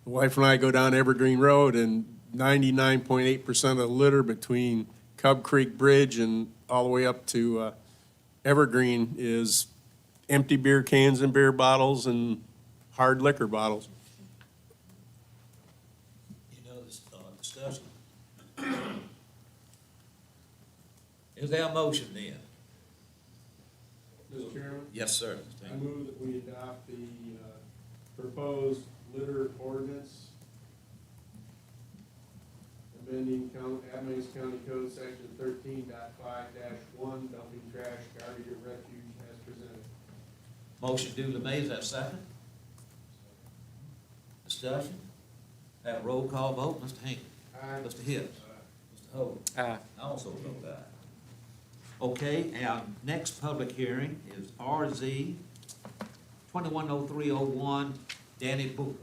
wife and I go down Evergreen Road, and 99.8% of the litter between Cub Creek Bridge and all the way up to Evergreen is empty beer cans and beer bottles and hard liquor bottles. Any other discussion? Is there a motion then? Mr. Chairman? Yes, sir. I move that we adopt the proposed litter ordinance, amending Appomattox County Code Section 13.5-1, dumping trash, garbage, or refuge as presented. Motion duly made, is that second? Discussion? Have a roll call vote, Mr. Hinkle. Aye. Mr. Hibbs. Mr. Holt. Aye. I also vote aye. Okay, our next public hearing is RZ 210301, Danny Booker.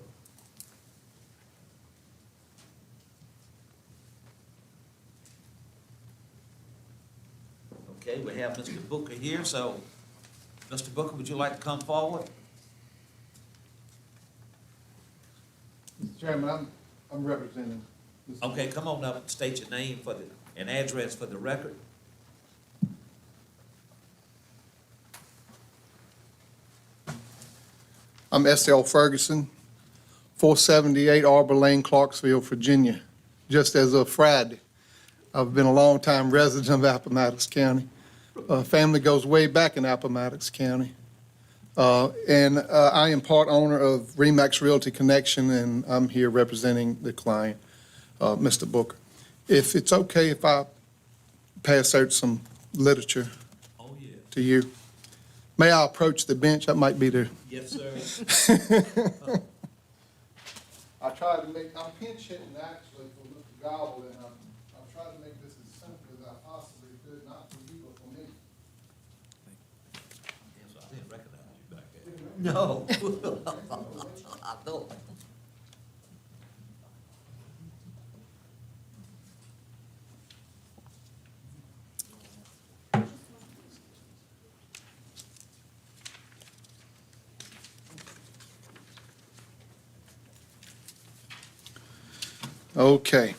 Okay, we have Mr. Booker here, so, Mr. Booker, would you like to come forward? Mr. Chairman, I'm representing. Okay, come on up and state your name and address for the record. I'm S.L. Ferguson, 478 Arbor Lane, Clarksville, Virginia. Just as of Friday, I've been a longtime resident of Appomattox County. Family goes way back in Appomattox County. And I am part owner of Remax Realty Connection, and I'm here representing the client, Mr. Booker. If it's okay if I pass out some literature Oh, yeah. to you. May I approach the bench? That might be the. Yes, sir. I tried to make, I'm pinch hitting actually for Mr. Gobble, and I've tried to make this as simple as I possibly could, not for you, but for me. Yes, I didn't recognize you back there. No. I don't. Okay.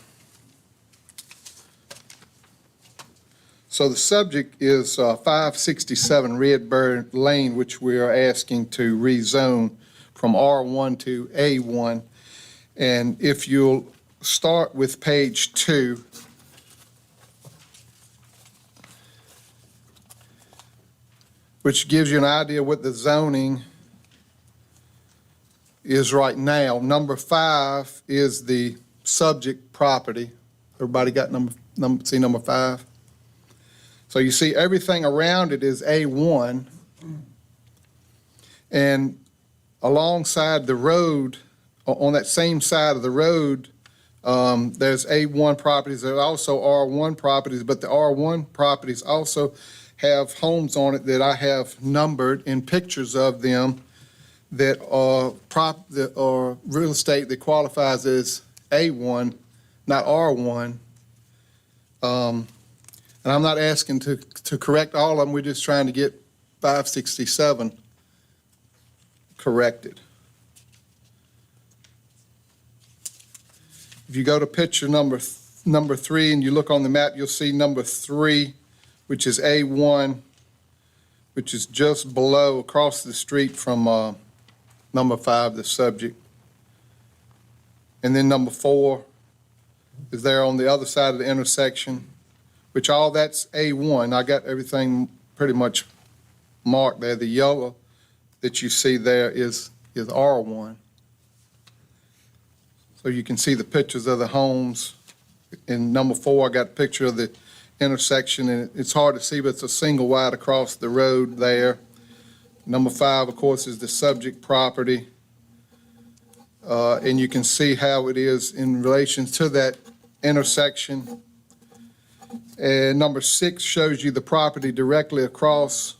So the subject is 567 Redbird Lane, which we are asking to rezone from R1 to A1. And if you'll start with page 2, which gives you an idea what the zoning is right now. Number 5 is the subject property. Everybody got see number 5? So you see everything around it is A1. And alongside the road, on that same side of the road, there's A1 properties. There are also R1 properties, but the R1 properties also have homes on it that I have numbered and pictures of them that are real estate that qualifies as A1, not R1. And I'm not asking to correct all of them. We're just trying to get 567 corrected. If you go to picture number 3 and you look on the map, you'll see number 3, which is A1, which is just below, across the street from number 5, the subject. And then number 4 is there on the other side of the intersection, which all that's A1. I got everything pretty much marked there. The yellow that you see there is R1. So you can see the pictures of the homes. In number 4, I got a picture of the intersection, and it's hard to see, but it's a single wide across the road there. Number 5, of course, is the subject property. And you can see how it is in relation to that intersection. And number 6 shows you the property directly across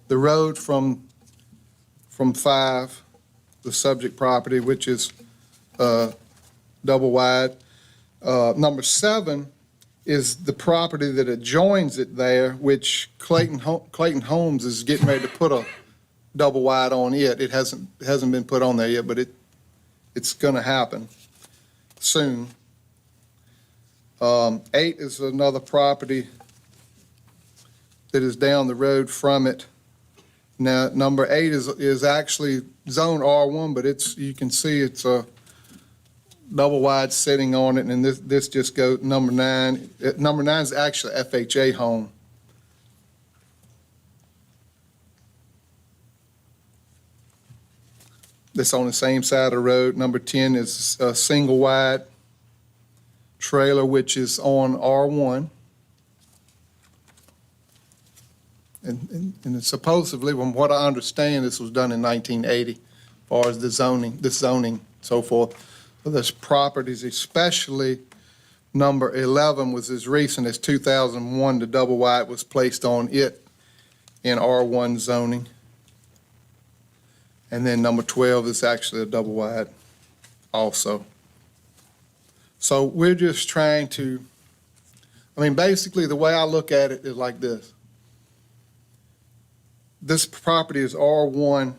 the road from 5, the subject property, which is double wide. Number 7 is the property that adjoins it there, which Clayton Homes is getting ready to put a double wide on it. It hasn't been put on there yet, but it's going to happen soon. 8 is another property that is down the road from it. Now, number 8 is actually zone R1, but you can see it's a double wide sitting on it, and this just goes number 9. Number 9 is actually a FHA home. That's on the same side of the road. Number 10 is a single wide trailer, which is on R1. And supposedly, from what I understand, this was done in 1980, as far as this zoning, so forth. So there's properties, especially number 11 was as recent as 2001. The double wide was placed on it in R1 zoning. And then number 12 is actually a double wide also. So we're just trying to, basically the way I look at it is like this. This property is R1,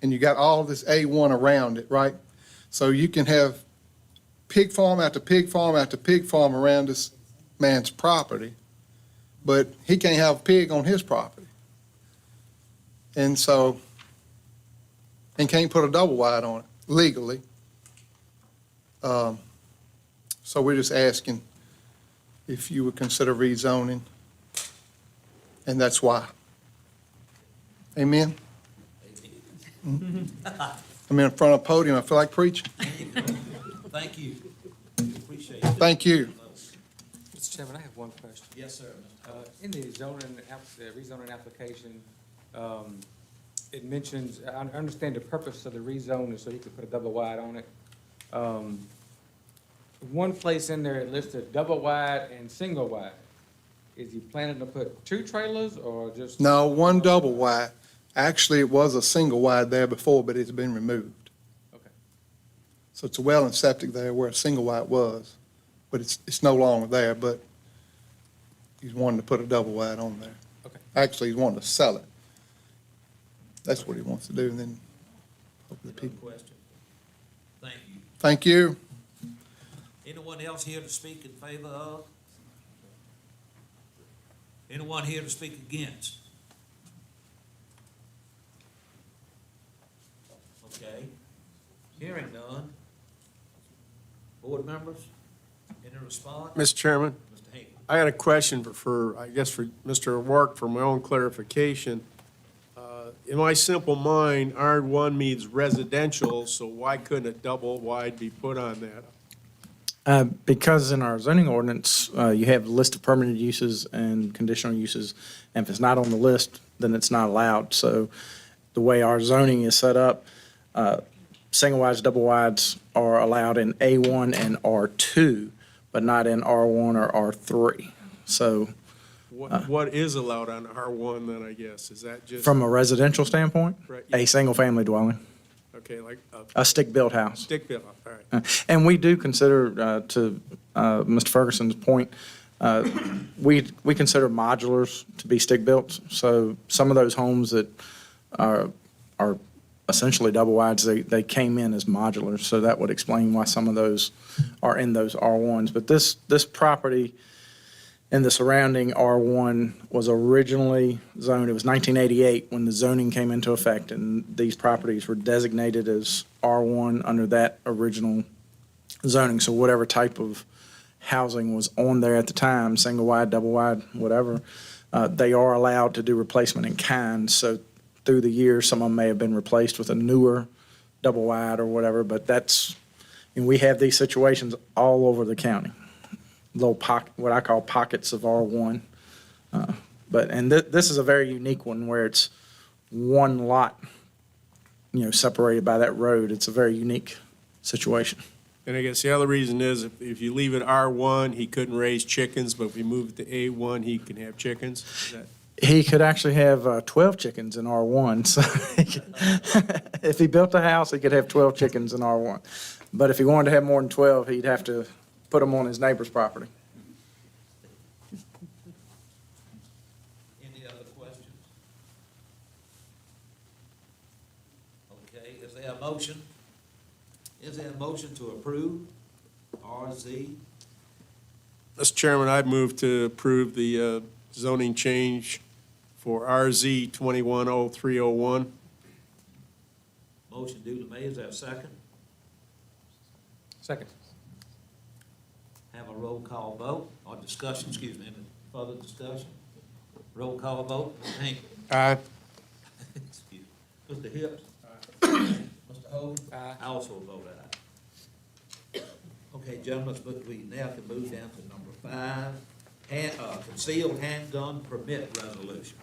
and you got all this A1 around it, right? So you can have pig farm after pig farm after pig farm around this man's property, but he can't have a pig on his property. And can't put a double wide on it legally. So we're just asking if you would consider rezoning, and that's why. Amen? I'm in front of a podium. I feel like preaching. Thank you. Appreciate it. Thank you. Mr. Chairman, I have one question. Yes, sir. In the rezoning application, it mentions, I understand the purpose of the rezone is so you could put a double wide on it. One place in there it listed double wide and single wide. Is he planning to put 2 trailers or just? No, one double wide. Actually, it was a single wide there before, but it's been removed. Okay. So it's a well and septic there where a single wide was, but it's no longer there, but he's wanting to put a double wide on there. Okay. Actually, he's wanting to sell it. That's what he wants to do, and then hopefully Another people. question? Thank you. Thank you. Anyone else here to speak in favor of? Anyone here to speak against? Okay. Hearing none. Board members, any response? Mr. Chairman, Mr. Hinkle. I got a question I guess, for Mr. Work, for my own clarification. In my simple mind, R1 means residential, so why couldn't a double wide be put on that? Because in our zoning ordinance, you have a list of permitted uses and conditional uses, and if it's not on the list, then it's not allowed. So the way our zoning is set up, single wides, double wides are allowed in A1 and R2, but not in R1 or R3. So What is allowed on R1 then, I guess? Is that just? from a residential standpoint, Right, a single-family dwelling, Okay, like a stick-built house. stick built, all right. And we do consider, to Mr. Ferguson's point, we consider modulars to be stick-built. So some of those homes that are essentially double wides, they came in as modulars. So that would explain why some of those are in those R1s. But this property and the surrounding R1 was originally zoned, it was 1988 when the zoning came into effect, and these properties were designated as R1 under that original zoning. So whatever type of housing was on there at the time, single wide, double wide, whatever, they are allowed to do replacement in kind. So through the years, some of them may have been replaced with a newer double wide or whatever, but and we have these situations all over the county. Little pocket, what I call pockets of R1. This is a very unique one where it's one lot, separated by that road. It's a very unique situation. And I guess the other reason is if you leave it R1, he couldn't raise chickens, but if we move it to A1, he can have chickens? Is that? He could actually have 12 chickens in R1. So if he built a house, he could have 12 chickens in R1. But if he wanted to have more than 12, he'd have to put them on his neighbor's property. Any other questions? Okay, is there a motion? Is there a motion to approve RZ? Mr. Chairman, I'd move to approve the zoning change for RZ 210301. Motion duly made, is there a second? Second. Have a roll call vote, or discussion, excuse me, any further discussion? Roll call vote, Mr. Hinkle. Aye. Excuse me. Mr. Hips. Mr. Hogan. Aye. I also vote aye. Okay, gentlemen, we now can move down to number 5, concealed handgun permit resolution.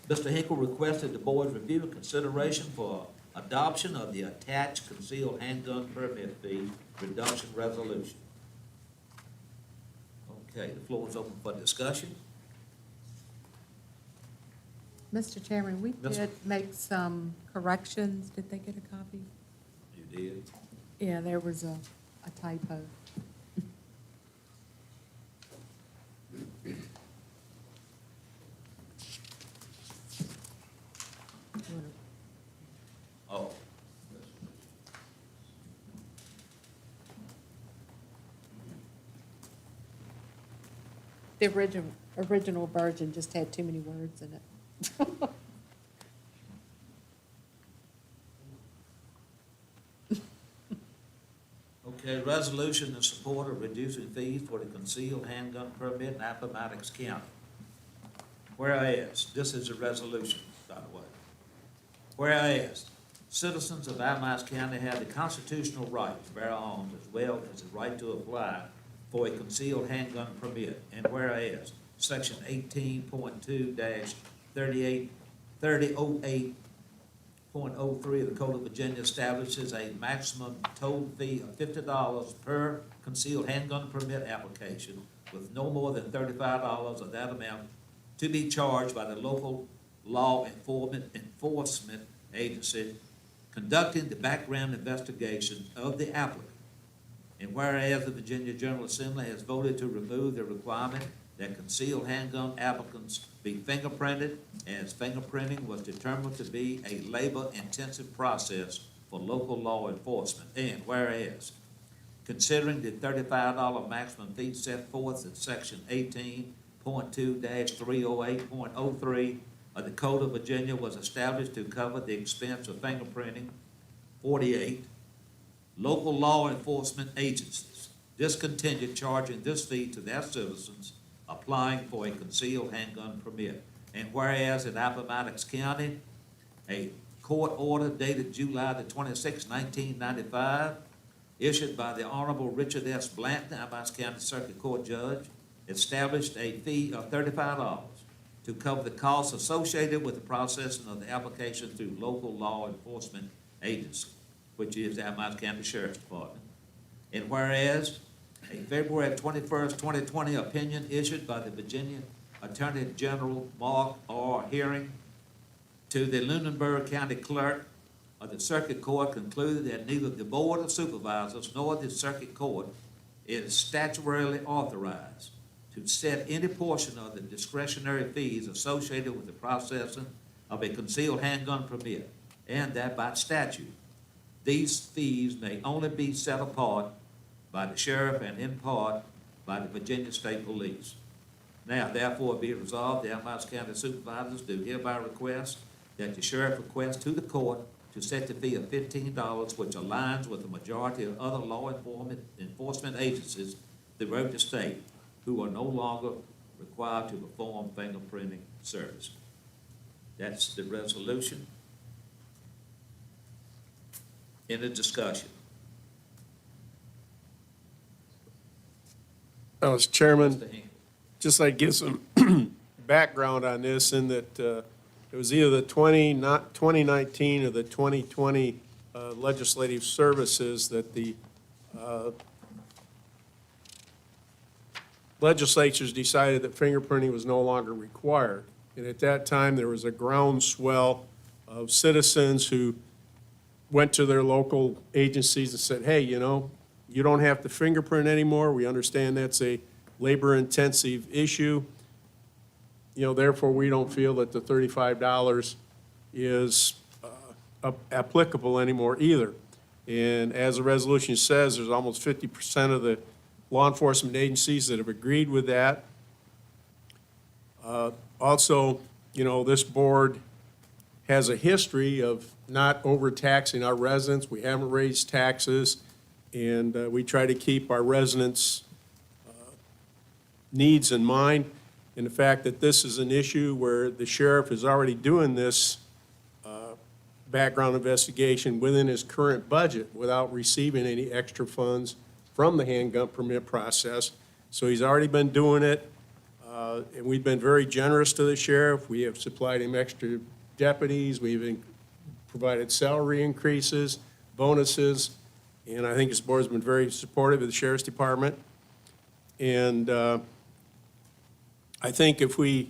Mr. Hinkle requested the board's review and consideration for adoption of the attached concealed handgun permit fee reduction resolution. Okay, the floor is open for discussion. Mr. Chairman, we Yes. did make some corrections. Did they get a copy? You did. Yeah, there was a typo. Oh. The original version just had too many words in it. Okay, resolution in support of reducing fees for the concealed handgun permit in Appomattox County. Whereas, this is a resolution, by the way. Whereas, citizens of Appomattox County have the constitutional right to bear arms as well as the right to apply for a concealed handgun permit. And whereas, section 18.2-3008.03 of the Code of Virginia establishes a maximum total fee of $50 per concealed handgun permit application, with no more than $35 of that amount to be charged by the local law enforcement agency conducting the background investigation of the applicant. And whereas the Virginia General Assembly has voted to remove the requirement that concealed handgun applicants be fingerprinted, as fingerprinting was determined to be a labor-intensive process for local law enforcement. And whereas considering the $35 maximum fee set forth in section 18.2-308.03 of the Code of Virginia was established to cover the expense of fingerprinting. 48, local law enforcement agencies discontinued charging this fee to their citizens applying for a concealed handgun permit. And whereas in Appomattox County, a court order dated July the 26th, 1995, issued by the Honorable Richard S. Blanton, Appomattox County Circuit Court Judge, established a fee of $35 to cover the costs associated with the processing of the application through local law enforcement agency, which is the Appomattox County Sheriff's Department. And whereas a February 21st, 2020 opinion issued by the Virginia Attorney General Mark R. Hearing to the Lunenburg County Clerk of the Circuit Court concluded that neither the Board of Supervisors nor the Circuit Court is statutorily authorized to set any portion of the discretionary fees associated with the processing of a concealed handgun permit, and that by statute, these fees may only be set apart by the sheriff and in part by the Virginia State Police. Now, therefore, be it resolved, the Appomattox County Supervisors do hereby request that the sheriff request to the court to set the fee of $15, which aligns with the majority of other law enforcement agencies throughout the state who are no longer required to perform fingerprinting service. That's the resolution. In the discussion. Mr. Chairman, Mr. Hinkle. just like give some background on this, in that it was either the 2019 or the 2020 legislative services that the legislatures decided that fingerprinting was no longer required. And at that time, there was a groundswell of citizens who went to their local agencies and said, hey, you know, you don't have to fingerprint anymore. We understand that's a labor-intensive issue. You know, therefore, we don't feel that the $35 is applicable anymore either. And as the resolution says, there's almost 50% of the law enforcement agencies that have agreed with that. Also, you know, this board has a history of not overtaxing our residents. We haven't raised taxes, and we try to keep our residents' needs in mind. And the fact that this is an issue where the sheriff is already doing this background investigation within his current budget without receiving any extra funds from the handgun permit process. So he's already been doing it, and we've been very generous to the sheriff. We have supplied him extra deputies. We've provided salary increases, bonuses, and I think this board's been very supportive of the sheriff's department. And I think if we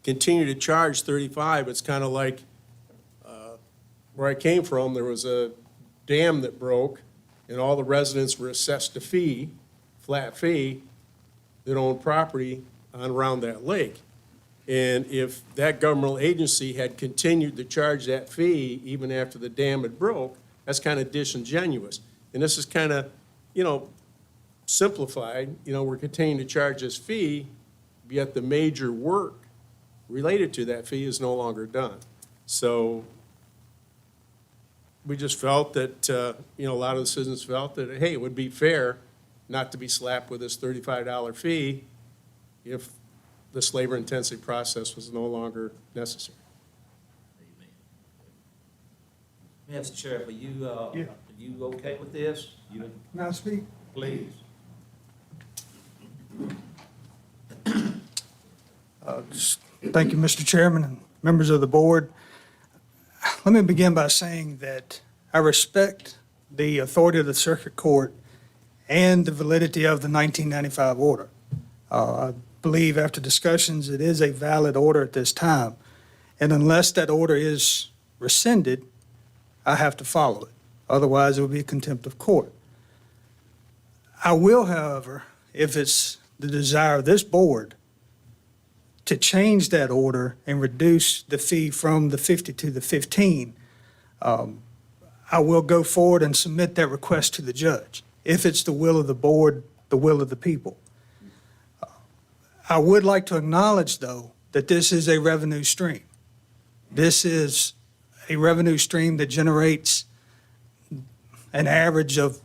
continue to charge $35, it's kind of like where I came from. There was a dam that broke, and all the residents were assessed a fee, flat fee, that owned property on around that lake. And if that governmental agency had continued to charge that fee even after the dam had broke, that's kind of disingenuous. And this is kind of, you know, simplified. You know, we're continuing to charge this fee, yet the major work related to that fee is no longer done. So we just felt that, you know, a lot of the citizens felt that, hey, it would be fair not to be slapped with this $35 fee if this labor-intensive process was no longer necessary. Amen. Mr. Sheriff, are you, are you okay with this? You, May I speak? please. Thank you, Mr. Chairman and members of the board. Let me begin by saying that I respect the authority of the circuit court and the validity of the 1995 order. I believe after discussions, it is a valid order at this time. And unless that order is rescinded, I have to follow it. Otherwise, it will be contempt of court. I will, however, if it's the desire of this board, to change that order and reduce the fee from the 50 to the 15, I will go forward and submit that request to the judge. if it's the will of the board, the will of the people. I would like to acknowledge, though, that this is a revenue stream. This is a revenue stream that generates an average of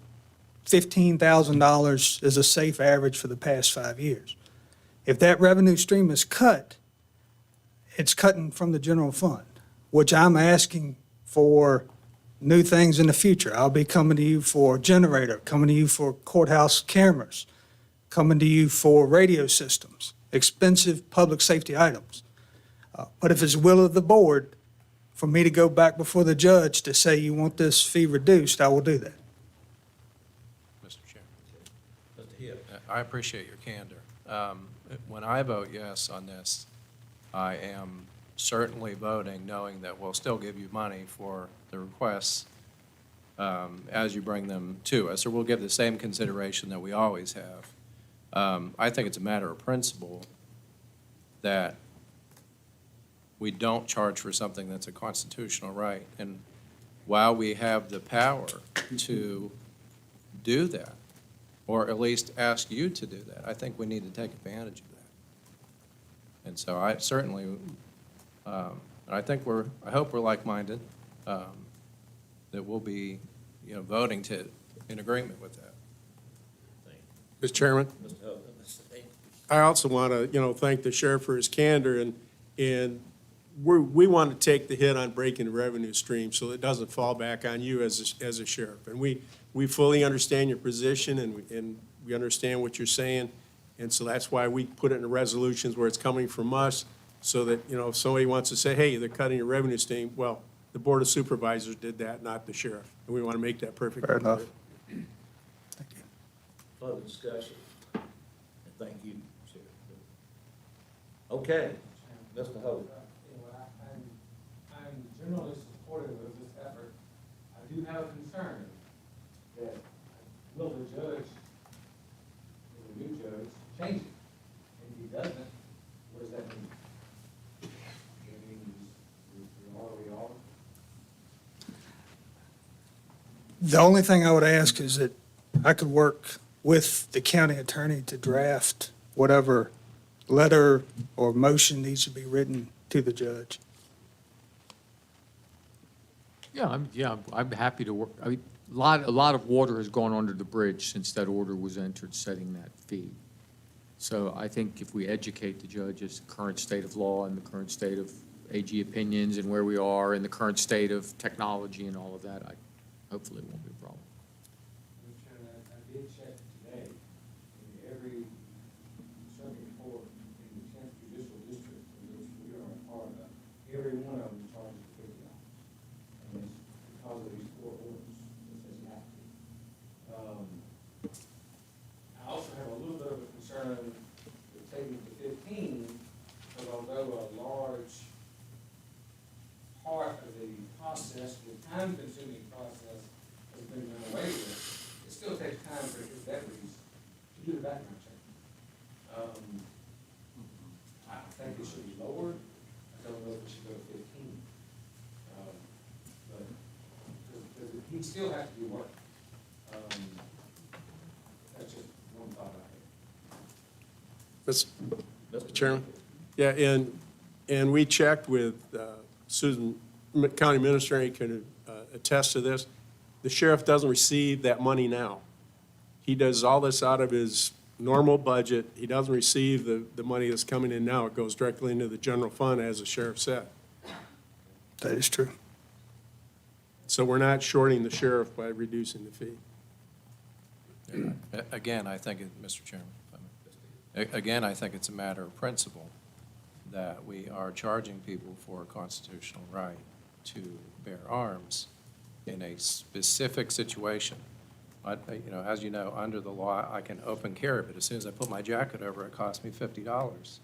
$15,000 is a safe average for the past 5 years. If that revenue stream is cut, it's cutting from the general fund, which I'm asking for new things in the future. I'll be coming to you for a generator, coming to you for courthouse cameras, coming to you for radio systems, expensive public safety items. But if it's will of the board for me to go back before the judge to say you want this fee reduced, I will do that. Mr. Chairman. Mr. Hill. I appreciate your candor. When I vote yes on this, I am certainly voting knowing that we'll still give you money for the requests as you bring them to us, or we'll give the same consideration that we always have. I think it's a matter of principle that we don't charge for something that's a constitutional right. And while we have the power to do that, or at least ask you to do that, I think we need to take advantage of that. And so I certainly, I hope we're like-minded, that we'll be, voting in agreement with that. Mr. Chairman, Mr. Hubbard, Mr. Haynes. I also want to, thank the sheriff for his candor, and we want to take the hit on breaking the revenue stream so it doesn't fall back on you as a sheriff. And we fully understand your position, and we understand what you're saying, and so that's why we put it in the resolutions where it's coming from us, so that, if somebody wants to say, hey, they're cutting your revenue stream, well, the Board of Supervisors did that, not the sheriff, and we want to make that perfectly Fair enough. clear. Further discussion? And thank you, Sheriff. Okay, Mr. Hope. I'm generally supportive of this effort. I do have a concern that will the judge, the new judge, change it? And if he doesn't, what does that mean? It means we are we are. The only thing I would ask is that I could work with the county attorney to draft whatever letter or motion needs to be written to the judge. I'm happy to work. I mean, a lot of water has gone under the bridge since that order was entered setting that fee. So I think if we educate the judge as the current state of law and the current state of AG opinions and where we are and the current state of technology and all of that, hopefully it won't be a problem. Mr. Chairman, I did check today, in every circuit court in the 10th Judicial District, which we are a part of, every one of them charges $50. And it's because of these four orders, it says you have to. I also have a little bit of a concern with taking it to 15, because although a large part of the process, the time-consuming process, has been done away with, it still takes time for his deputies to do the background check. I think it should be lowered. I don't know if it should go to 15. But, because he still has to do work. That's just one thought I had. Mr. Chairman? Yeah, and we checked with Susan, County Administrator can attest to this. The sheriff doesn't receive that money now. He does all this out of his normal budget. He doesn't receive the money that's coming in now. It goes directly into the general fund, as the sheriff said. That is true. So we're not shorting the sheriff by reducing the fee. Again, I think, Mr. Chairman, again, I think it's a matter of principle that we are charging people for a constitutional right to bear arms in a specific situation. As you know, under the law, I can open carry, but as soon as I put my jacket over, it costs me $50.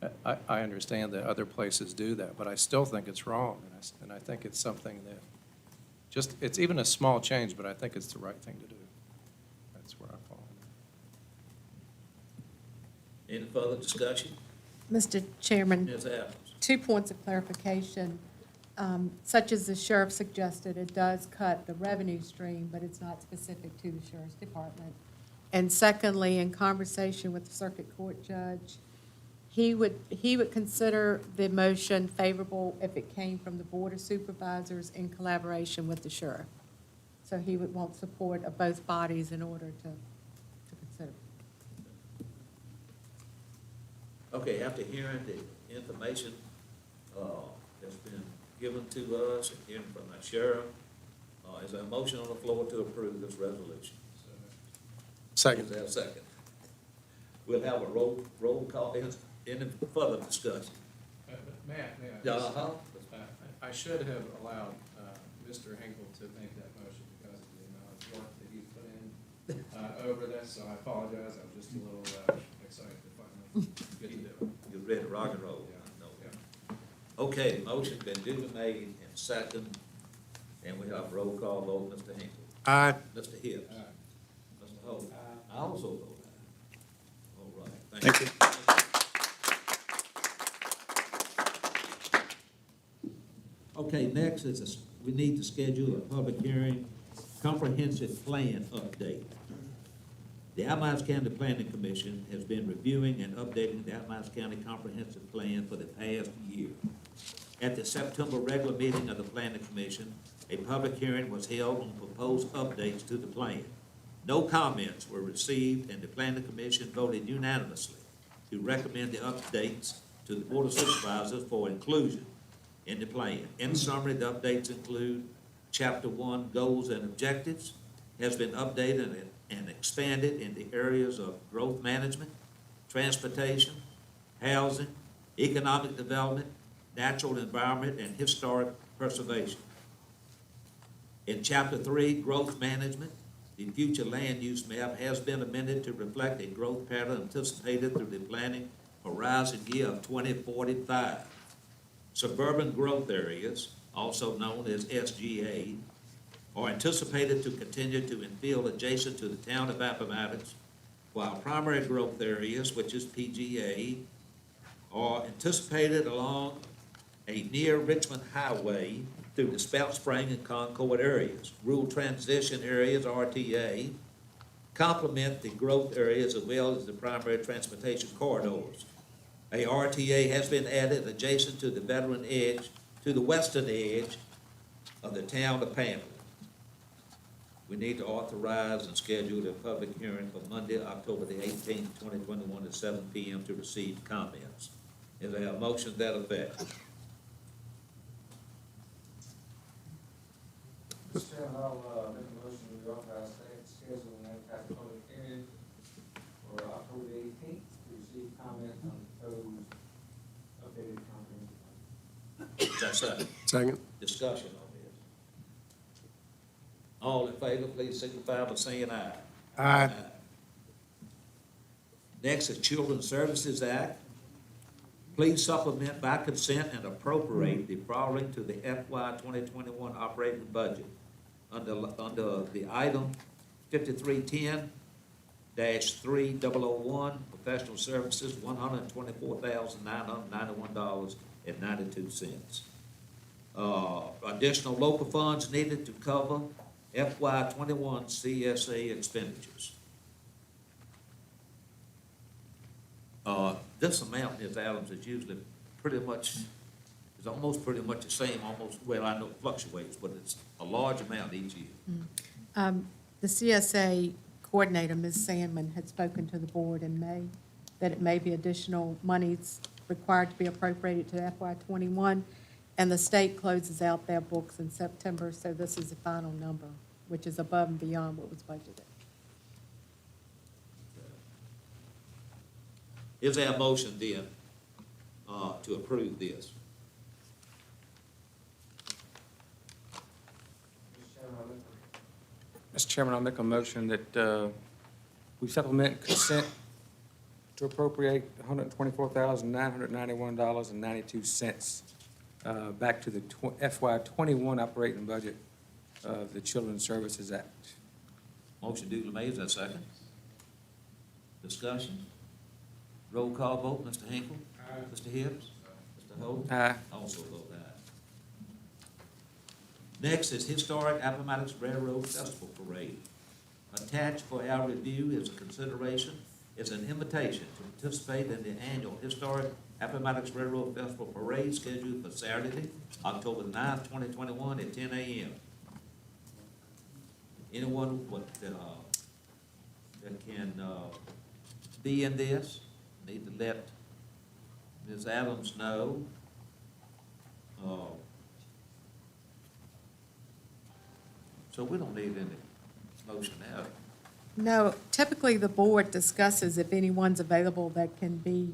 And I understand that other places do that, but I still think it's wrong. And I think it's something that it's even a small change, but I think it's the right thing to do. That's where I fall. Any further discussion? Mr. Chairman, Ms. Adams? 2 points of clarification. such as the sheriff suggested, it does cut the revenue stream, but it's not specific to the sheriff's department. And secondly, in conversation with the circuit court judge, he would consider the motion favorable if it came from the Board of Supervisors in collaboration with the sheriff. So he would want support of both bodies in order to consider. Okay, after hearing the information, that's been given to us and hearing from our sheriff, is there a motion on the floor to approve this resolution? Second. Is there a second? We'll have a roll call, any further discussion? May I? Yeah, uh-huh. I should have allowed Mr. Hinkle to make that motion because of the amount of work that he's put in over this, so I apologize. I was just a little excited to finally get to do it. You're ready to rock and roll? Yeah. No. Yeah. Okay, motion's been duly made and second, and we have a roll call vote, Mr. Hinkle. Aye. Mr. Hibbs. Aye. Mr. Holt. I also vote aye. All right, Thank you. Okay, next is, we need to schedule a public hearing, comprehensive plan update. The Appomattox County Planning Commission has been reviewing and updating the Appomattox County Comprehensive Plan for the past year. At the September regular meeting of the Planning Commission, a public hearing was held on proposed updates to the plan. No comments were received, and the Planning Commission voted unanimously to recommend the updates to the Board of Supervisors for inclusion in the plan. In summary, the updates include Chapter 1, Goals and Objectives, has been updated and expanded in the areas of growth management, transportation, housing, economic development, natural environment, and historic preservation. In Chapter 3, Growth Management, the future land use map has been amended to reflect a growth pattern anticipated through the planning horizon year of 2045. Suburban growth areas, also known as SGA, are anticipated to continue to infill adjacent to the town of Appomattox, while primary growth areas, which is PGA, are anticipated along a near Richmond Highway through the Spout Spring and Concord areas. Rural transition areas, RTA, complement the growth areas as well as the primary transportation corridors. A RTA has been added adjacent to the veteran edge, to the western edge of the town of Pamplin. We need to authorize and schedule a public hearing for Monday, October the 18th, 2021 at 7 p.m. to receive comments. Is there a motion to that effect? Mr. Chairman, I'll make a motion to authorize schedule and advertise a public hearing for October the 18th to receive comment on the proposed updated comprehensive plan. Is that second? Second. Discussion on this. All in favor, please signify by saying aye. Aye. Next is Children's Services Act. Please supplement by consent and appropriate the following to the FY 2021 operating budget. Under the item 5310-3001, professional services, $124,991.92. Additional local funds needed to cover FY 21 CSA expenditures. This amount, Ms. Adams, is usually is almost pretty much the same, well, I know it fluctuates, but it's a large amount each year. The CSA coordinator, Ms. Sandman, had spoken to the board in May that it may be additional monies required to be appropriated to FY '21, and the state closes out their books in September, so this is the final number, which is above and beyond what was budgeted. Is there a motion then to approve this? Mr. Chairman, I'll make a motion that we supplement consent to appropriate $124,991.92 back to the FY '21 operating budget of the Children's Services Act. Motion duly made, is there a second? Discussion? Roll call vote, Mr. Hinkle? Mr. Hibbs? Mr. Holt? Aye. Also vote aye. Next is Historic Appomattox Railroad Festival Parade. Attached for our review is a consideration, is an invitation to participate in the annual Historic Appomattox Railroad Festival Parade scheduled for Saturday, October 9th, 2021 at 10 a.m. Anyone that can be in this, need to let Ms. Adams know. So we don't need any motion now. No, typically the board discusses if anyone's available that can be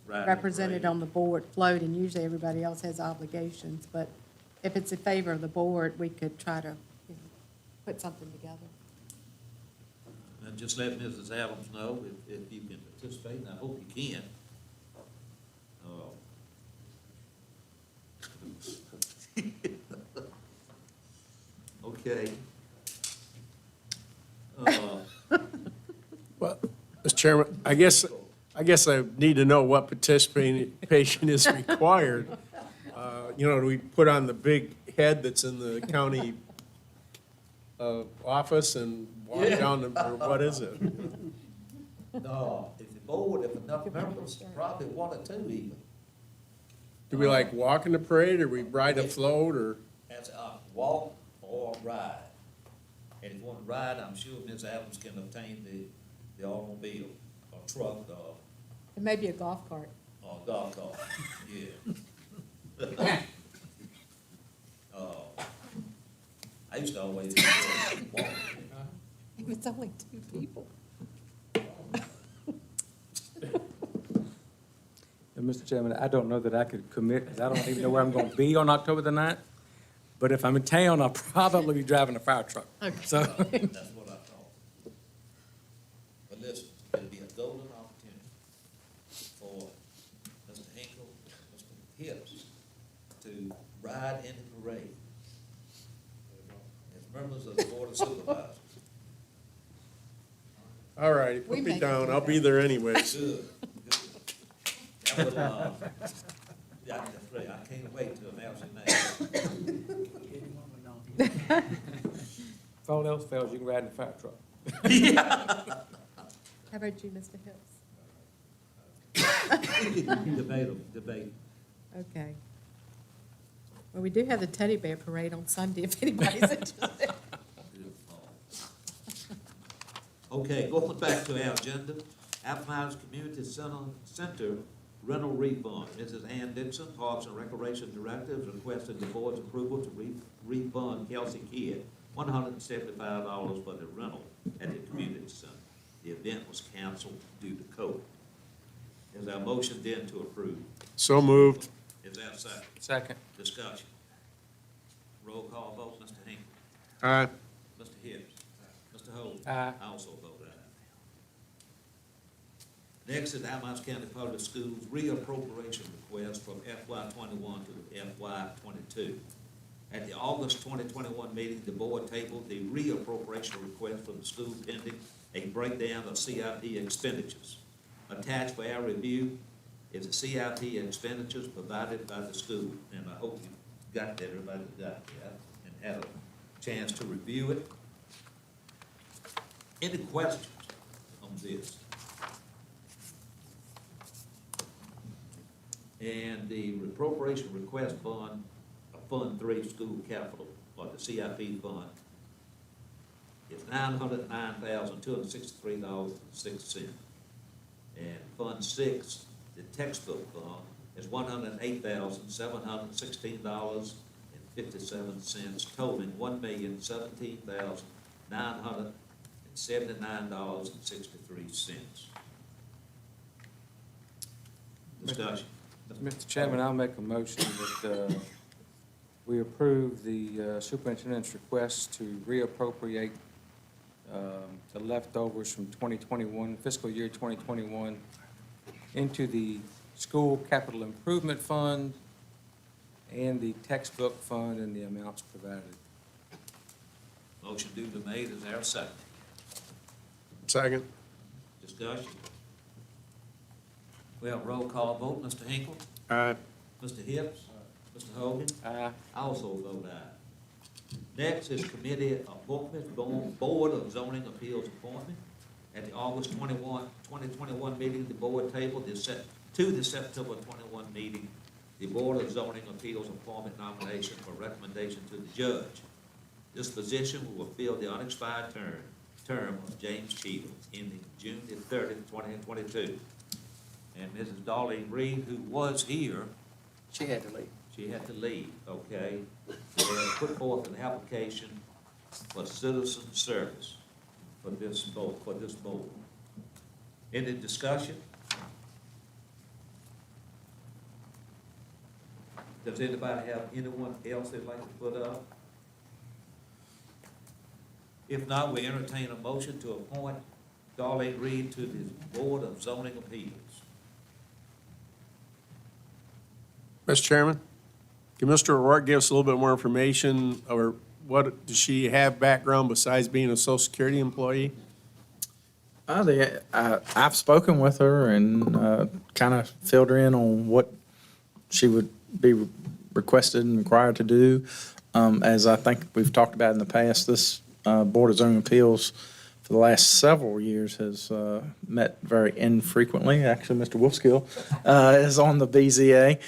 Right, represented right. on the board float, and usually everybody else has obligations, but if it's in favor of the board, we could try to, put something together. And just let Mrs. Adams know if you can participate, and I hope you can. Okay. Well, Mr. Chairman, I guess I need to know what participation is required. Do we put on the big head that's in the county office and walk down, or what is it? No, if the board, if enough members, probably one or two even. Do we like walk in the parade, or we ride a float, or? That's a walk or ride. And if you want to ride, I'm sure Ms. Adams can obtain the automobile or truck It may be a golf cart. or golf cart, yeah. I used to always walk. It's only two people. And Mr. Chairman, I don't know that I could commit, because I don't even know where I'm gonna be on October the 9th. But if I'm in town, I'll probably be driving a fire truck. Okay. So, That's what I thought. But listen, it'll be a golden opportunity for Mr. Hinkle, Mr. Hips, to ride in the parade as members of the Board of Supervisors. All right, put We me make down, it. I'll be there anyways. Good, good. That will, yeah, that's right, I can't wait to announce your name. if all else fails, you can ride in the fire truck. How about you, Mr. Hills? Debate. Okay. Well, we do have the teddy bear parade on Sunday, if anybody's interested. Okay, going back to our agenda, Appomattox Community Center rental refund. Mrs. Ann Dixon, Parks and Recreation Director, is requesting the board's approval to refund Kelsey Kidd $175 for the rental at the community center. The event was canceled due to COVID. Is our motion then to approve? So moved. Is there a second? Second. Discussion. Roll call vote, Mr. Hinkle. Aye. Mr. Hibbs. Mr. Holt. Aye. I also vote aye. Next is Appomattox County Public Schools reappropriation request from FY '21 to FY '22. At the August 2021 meeting, the board tabled the reappropriation request from the school pending a breakdown of CIP expenditures. Attached for our review is the CIP expenditures provided by the school, and I hope you got that, everybody got that, and had a chance to review it. Any questions on this? And the appropriation request fund, Fund 3 School Capital, or the CIP fund, is $909,263.06. And Fund 6, the textbook fund, is $108,716.57, totaling $1,017,979.63. Discussion. Mr. Chairman, I'll make a motion that we approve the superintendent's request to reappropriate the leftovers from 2021, fiscal year 2021, into the school capital improvement fund and the textbook fund and the amounts provided. Motion duly made, is there a second? Second. Discussion. Well, roll call vote, Mr. Hinkle, Aye. Mr. Hibbs, Mr. Hogan? Aye. I also vote aye. Next is committee appointments, Board of Zoning Appeals appointment. At the August 2021 meeting, the board tabled to the September 21 meeting, the Board of Zoning Appeals appointment nomination for recommendation to the judge. This position will fill the unexpired term of James Cheadle ending June the 30th, 2022. And Mrs. Darlene Reed, who was here, She had to leave. she had to leave, okay? They have put forth an application for citizen service for this board. Any discussion? Does anybody have anyone else they'd like to put up? If not, we entertain a motion to appoint Darlene Reed to the Board of Zoning Appeals. Mr. Chairman, can Mr. O'Rourke give us a little bit more information, or what, does she have background besides being a Social Security employee? I've spoken with her and kind of filled her in on what she would be requested and required to do. As I think we've talked about in the past, this Board of Zoning Appeals for the last several years has met very infrequently. Actually, Mr. Wolfskill is on the BZA.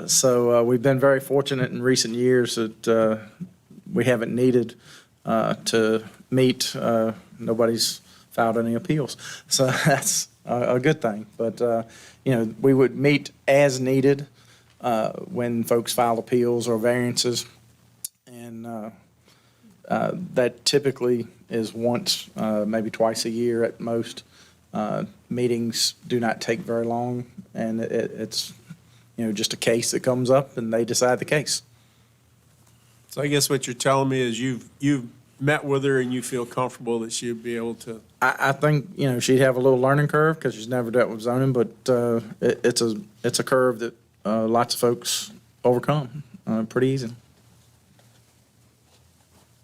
So we've been very fortunate in recent years that we haven't needed to meet. Nobody's filed any appeals. So that's a good thing. But, we would meet as needed when folks file appeals or variances. And that typically is once, maybe twice a year at most. Meetings do not take very long, and it's, just a case that comes up and they decide the case. So I guess what you're telling me is you've met with her and you feel comfortable that she'd be able to. I think, she'd have a little learning curve because she's never dealt with zoning, but it's a curve that lots of folks overcome pretty easy.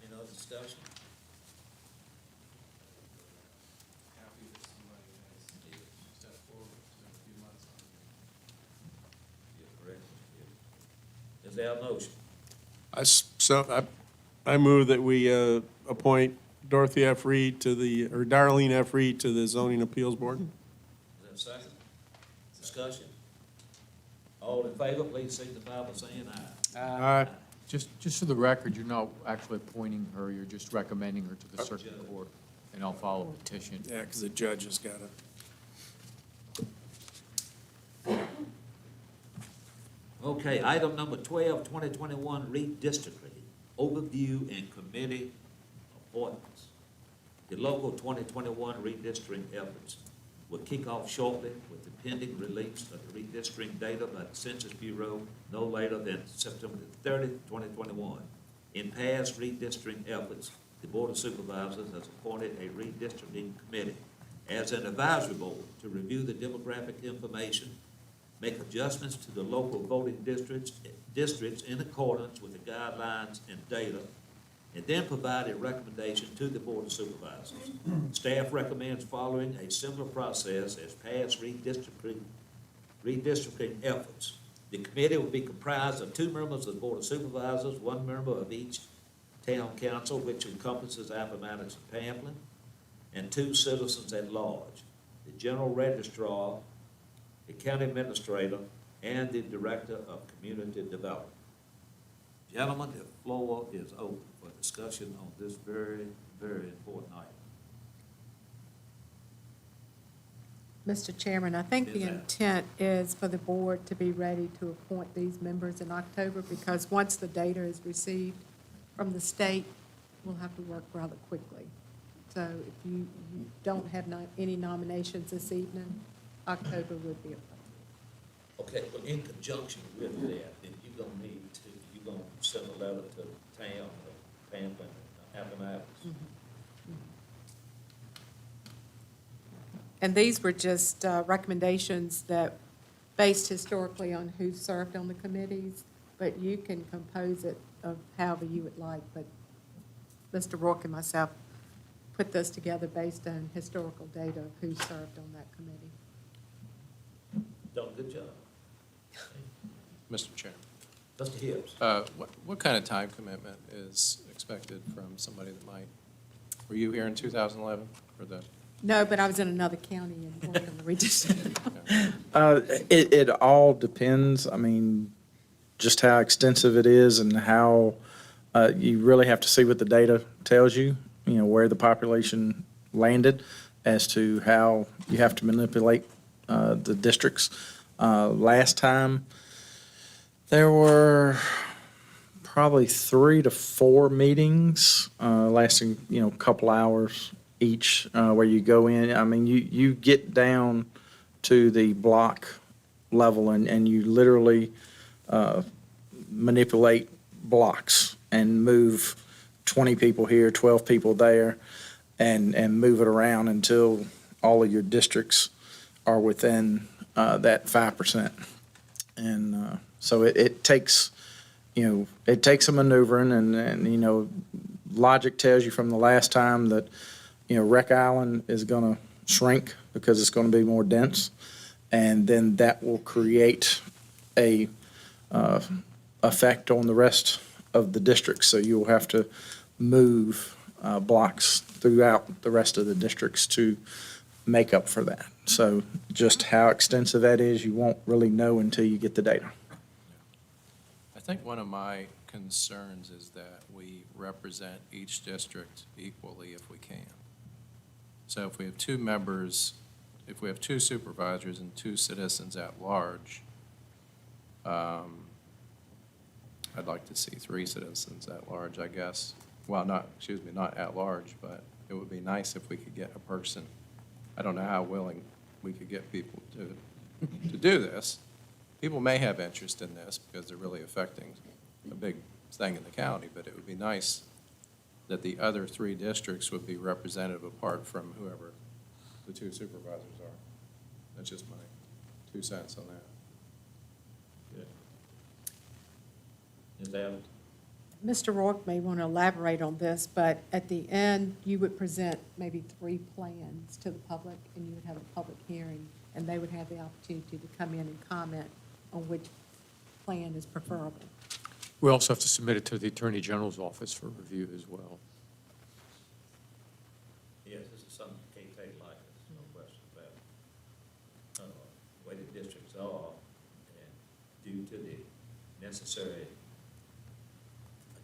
Any other discussion? Happy that somebody has stepped forward in a few months. Yeah, correct. Yeah. Is there a motion? I move that we appoint Dorothy F. Reed or Darlene F. Reed to the Zoning Appeals Board. Is there a second? Discussion? All in favor, please signify by saying aye. Aye. Just for the record, you're not actually appointing her, you're just recommending her to the circuit court, and I'll file a petition. Yeah, because the judge has got it. Okay, item number 12, 2021 redistricting, overview and committee appointments. The local 2021 redistricting efforts will kick off shortly with the pending release of the redistricting data by the Census Bureau no later than September 30th, 2021. In past redistricting efforts, the Board of Supervisors has appointed a redistricting committee as an advisory board to review the demographic information, make adjustments to the local voting districts in accordance with the guidelines and data, and then provide a recommendation to the Board of Supervisors. Staff recommends following a similar process as past redistricting efforts. The committee will be comprised of 2 members of the Board of Supervisors, 1 member of each town council, which encompasses Appomattox and Pamplin, and 2 citizens at large, the general registrar, the county administrator, and the director of community development. Gentlemen, the floor is open for discussion on this very, very important item. Mr. Chairman, I think the Yes, ma'am. intent is for the board to be ready to appoint these members in October, because once the data is received from the state, we'll have to work rather quickly. So if you don't have any nominations this evening, October would be appropriate. Okay, well, in conjunction with that, then you're gonna send a letter to the town of Pamplin, Appomattox. And these were just recommendations that based historically on who served on the committees, but you can compose it of however you would like. But Mr. Rourke and myself put this together based on historical data of who served on that committee. Done a good job. Mr. Chair. Mr. Hibbs? What kind of time commitment is expected from somebody that might, were you here in 2011 for the? No, but I was in another county and worked on the redistricting. It all depends, I mean, just how extensive it is and how, you really have to see what the data tells you, where the population landed as to how you have to manipulate, the districts. Last time, there were probably 3 to 4 meetings, lasting, a couple hours each, where you go in. I mean, you get down to the block level and you literally manipulate blocks and move 20 people here, 12 people there, and move it around until all of your districts are within that 5%. And so it takes, it takes a maneuvering and logic tells you from the last time that, Rec Island is going to shrink because it's going to be more dense. And then that will create a effect on the rest of the districts. So you'll have to move blocks throughout the rest of the districts to make up for that. So just how extensive that is, you won't really know until you get the data. I think one of my concerns is that we represent each district equally if we can. So if we have 2 members, if we have 2 supervisors and 2 citizens at large, I'd like to see 3 citizens at large, I guess. Well, not at large, but it would be nice if we could get a person. I don't know how willing we could get people to do this. People may have interest in this because they're really affecting a big thing in the county, but it would be nice that the other 3 districts would be representative apart from whoever the 2 supervisors are. That's just my 2 cents on that. Ms. Adams? Mr. Rourke may want to elaborate on this, but at the end, you would present maybe 3 plans to the public, and you would have a public hearing, and they would have the opportunity to come in and comment on which plan is preferable. We also have to submit it to the Attorney General's office for review as well. Yes, this is something you can't take lightly, there's no question about it. The way the districts are, and due to the necessary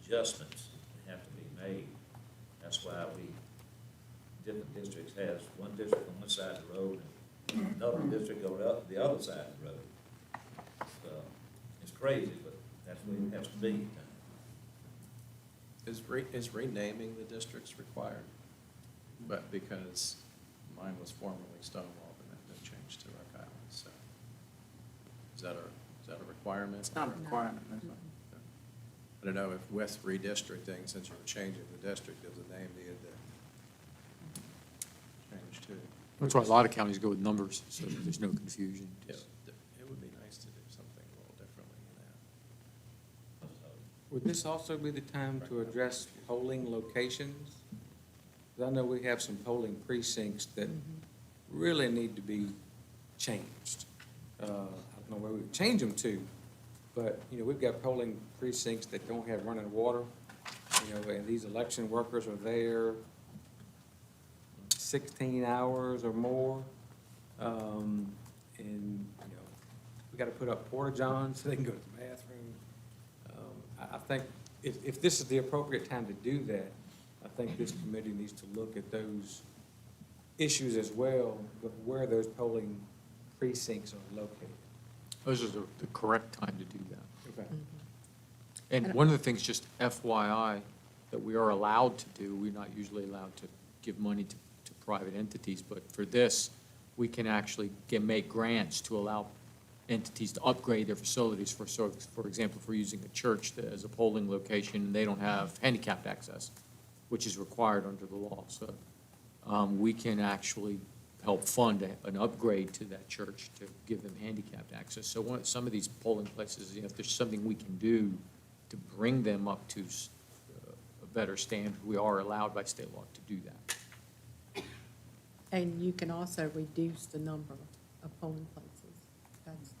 adjustments that have to be made, that's why different districts has one district on one side of the road and another district on the other side of the road. So, it's crazy, but that's the way it has to be. Is renaming the districts required? But because mine was formerly Stonewall and then been changed to Rock Island, so is that a requirement? It's not a requirement. I don't know if with redistricting, since you're changing the district, does the name need to change too? That's why a lot of counties go with numbers, so that there's no confusion. Yeah, it would be nice to do something a little differently than that. Would this also be the time to address polling locations? 'Cause I know we have some polling precincts that really need to be changed. I don't know where we would change them to, but, we've got polling precincts that don't have running water, and these election workers are there 16 hours or more. We gotta put up porta johns so they can go to the bathroom. I think if this is the appropriate time to do that, I think this committee needs to look at those issues as well, but where those polling precincts are located. Those are the correct time to do that. Okay. And one of the things, just FYI, that we are allowed to do, we're not usually allowed to give money to private entities, but for this, we can actually make grants to allow entities to upgrade their facilities. For example, if we're using a church as a polling location, and they don't have handicapped access, which is required under the law. So we can actually help fund an upgrade to that church to give them handicapped access. So some of these polling places, if there's something we can do to bring them up to a better standard, we are allowed by state law to do that. And you can also reduce the number of polling places. That's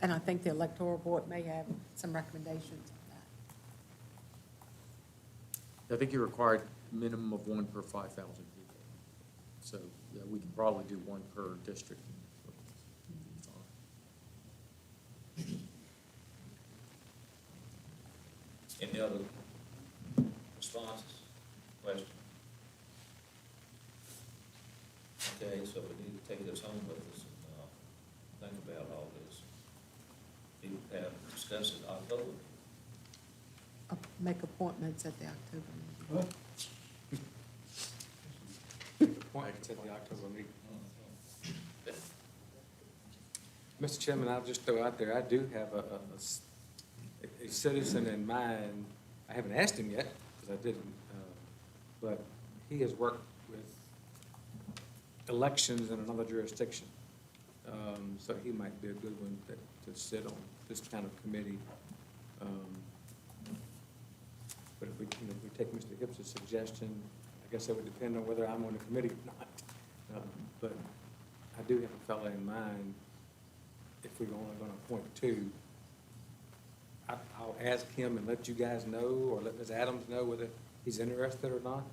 And I think the electoral board may have some recommendations on that. I think you're required minimum of one per 5,000 people. So, yeah, we can probably do one per district. Any other responses, questions? Okay, so we need to take this home with us and think about all this. People have discussed it October. Make appointments at the October meeting. Point to the October meeting. Mr. Chairman, I'll just throw out there, I do have a citizen in mind. I haven't asked him yet, because I didn't, but he has worked with elections in another jurisdiction. So he might be a good one to sit on this kind of committee. But if we, if we take Mr. Hibbs' suggestion, I guess that would depend on whether I'm on the committee or not. But I do have a fellow in mind, if we're only gonna appoint two. I'll ask him and let you guys know, or let Ms. Adams know whether he's interested or not.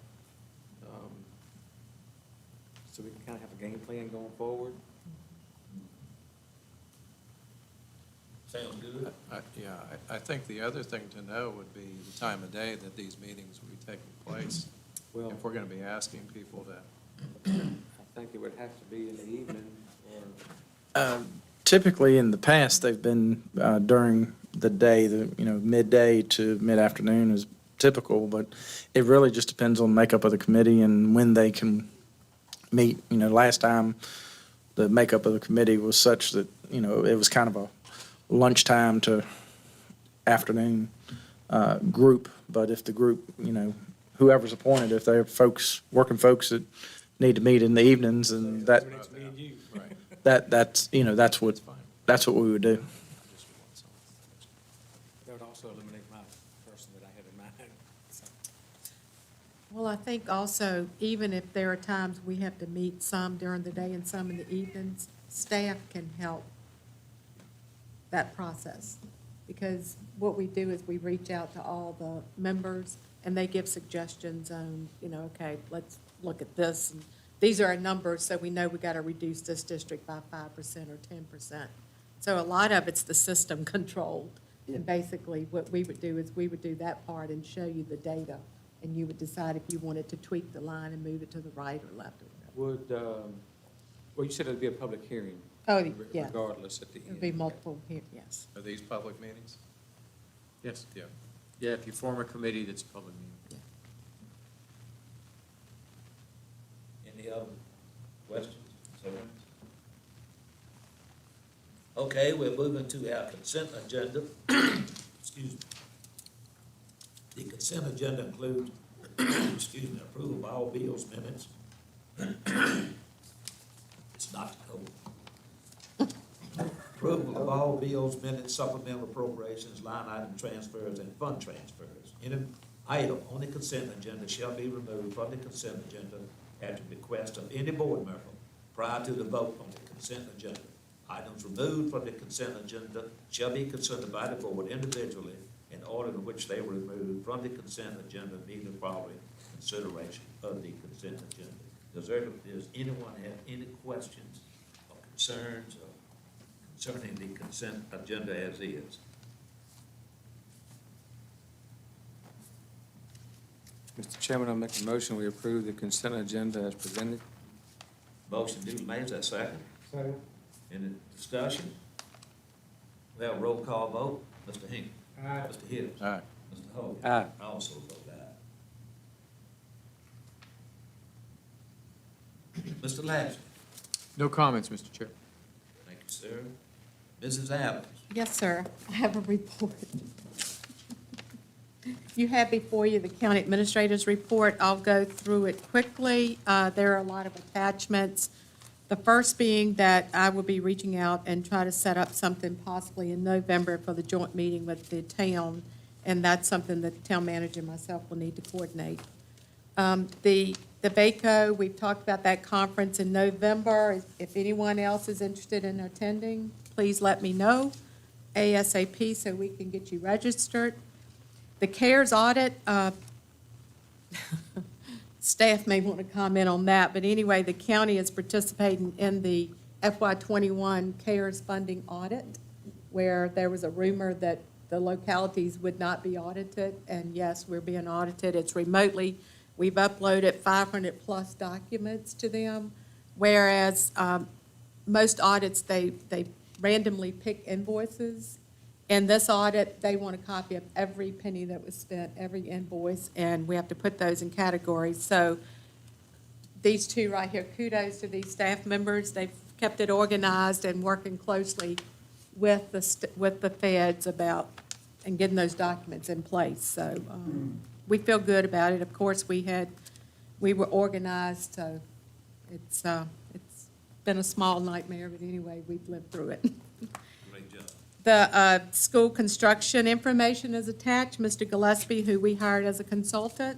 So we can kind of have a game plan going forward. Sounds good? Yeah, I think the other thing to know would be the time of day that these meetings will be taking place. Well, If we're going to be asking people to, I think it would have to be in the evening, or, Typically, in the past, they've been during the day, midday to mid-afternoon is typical, but it really just depends on the makeup of the committee and when they can meet. Last time, the makeup of the committee was such that, it was kind of a lunchtime to afternoon group, but if the group, whoever's appointed, if they're working folks that need to meet in the evenings, and it's me and you. that's what we would do. That would also eliminate my person that I had in mind. So, Well, I think also, even if there are times we have to meet some during the day and some in the evenings, staff can help that process. Because what we do is we reach out to all the members, and they give suggestions on, okay, let's look at this. And these are our numbers, so we know we got to reduce this district by 5% or 10%. So a lot of it's the system controlled. And basically, what we would do is we would do that part and show you the data, and you would decide if you wanted to tweak the line and move it to the right or left or whatever. Would, well, you said it'd be a public hearing. Oh, yeah. Regardless at the end. It would be multiple here, yes. are these public meetings? Yes. Yeah. Yeah, if you form a committee, that's a public meeting. Any other questions, concerns? Okay, we're moving to our consent agenda. Excuse me. The consent agenda includes, excuse me, approval of all bills, minutes. It's not cold. Approval of all bills, minutes, supplemental appropriations, line item transfers, and fund transfers. Any item on the consent agenda shall be removed from the consent agenda at the request of any board member prior to the vote on the consent agenda. Items removed from the consent agenda shall be considered by the board individually in order in which they were removed from the consent agenda immediately following consideration of the consent agenda. Does anyone have any questions or concerns concerning the consent agenda as is? Mr. Chairman, I'll make a motion, we approve the consent agenda as presented. Motion duly made, is that second? Second. Any discussion? We have a roll call vote. Mr. Hinkle. Aye. Mr. Hibbs. Aye. Mr. Holt. Aye. I also vote aye. Mr. Lashley. No comments, Mr. Chair. Thank you, sir. Mrs. Adams. Yes, sir. I have a report. You have before you the county administrator's report. I'll go through it quickly. There are a lot of attachments. The first being that I will be reaching out and try to set up something possibly in November for the joint meeting with the town, and that's something that the town manager and myself will need to coordinate. The VACO, we've talked about that conference in November. If anyone else is interested in attending, please let me know. ASAP so we can get you registered. The CARES audit, staff may want to comment on that, but anyway, the county is participating in the FY21 CARES funding audit, where there was a rumor that the localities would not be audited, and yes, we're being audited. It's remotely. We've uploaded 500-plus documents to them, whereas most audits, they randomly pick invoices. In this audit, they want a copy of every penny that was spent, every invoice, and we have to put those in categories. So these two right here, kudos to these staff members. They've kept it organized and working closely with the feds about, and getting those documents in place. So we feel good about it. Of course, we were organized, so it's been a small nightmare, but anyway, we've lived through it. Great job. The school construction information is attached. Mr. Gillespie, who we hired as a consultant,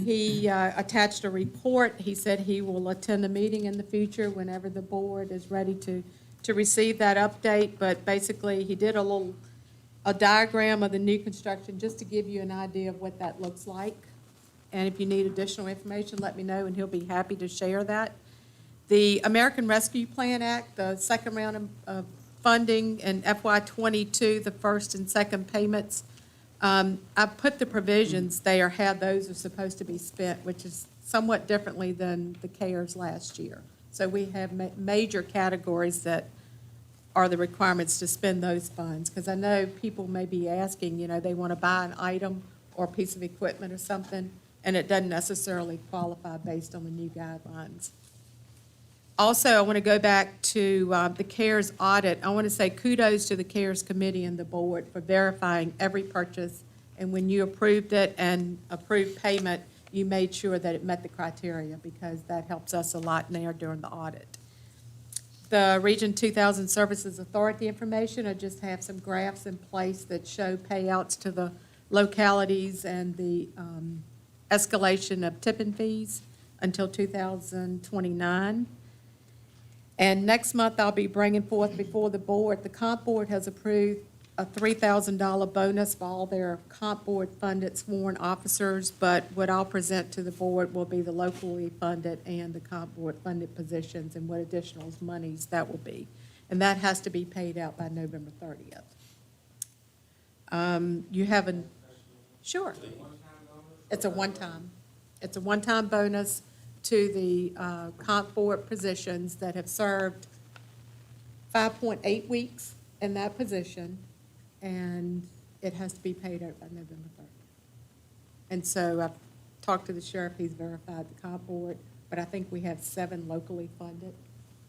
he attached a report. He said he will attend a meeting in the future whenever the board is ready to receive that update. But basically, he did a diagram of the new construction just to give you an idea of what that looks like. And if you need additional information, let me know, and he'll be happy to share that. The American Rescue Plan Act, the second round of funding in FY22, the first and second payments, I put the provisions there, how those are supposed to be spent, which is somewhat differently than the CARES last year. So we have major categories that are the requirements to spend those funds. Because I know people may be asking, they want to buy an item or a piece of equipment or something, and it doesn't necessarily qualify based on the new guidelines. Also, I want to go back to the CARES audit. I want to say kudos to the CARES committee and the board for verifying every purchase. And when you approved it and approved payment, you made sure that it met the criteria, because that helps us a lot now during the audit. The Region 2000 Services Authority information, I just have some graphs in place that show payouts to the localities and the escalation of tipping fees until 2029. And next month, I'll be bringing forth before the board, the comp board has approved a $3,000 bonus for all their comp board funded sworn officers, but what I'll present to the board will be the locally funded and the comp board funded positions and what additional monies that will be. And that has to be paid out by November 30th. You have sure. It's a one-time bonus to the comp board positions that have served 5.8 weeks in that position, and it has to be paid out by November 30th. And so I've talked to the sheriff, he's verified the comp board, but I think we have 7 locally funded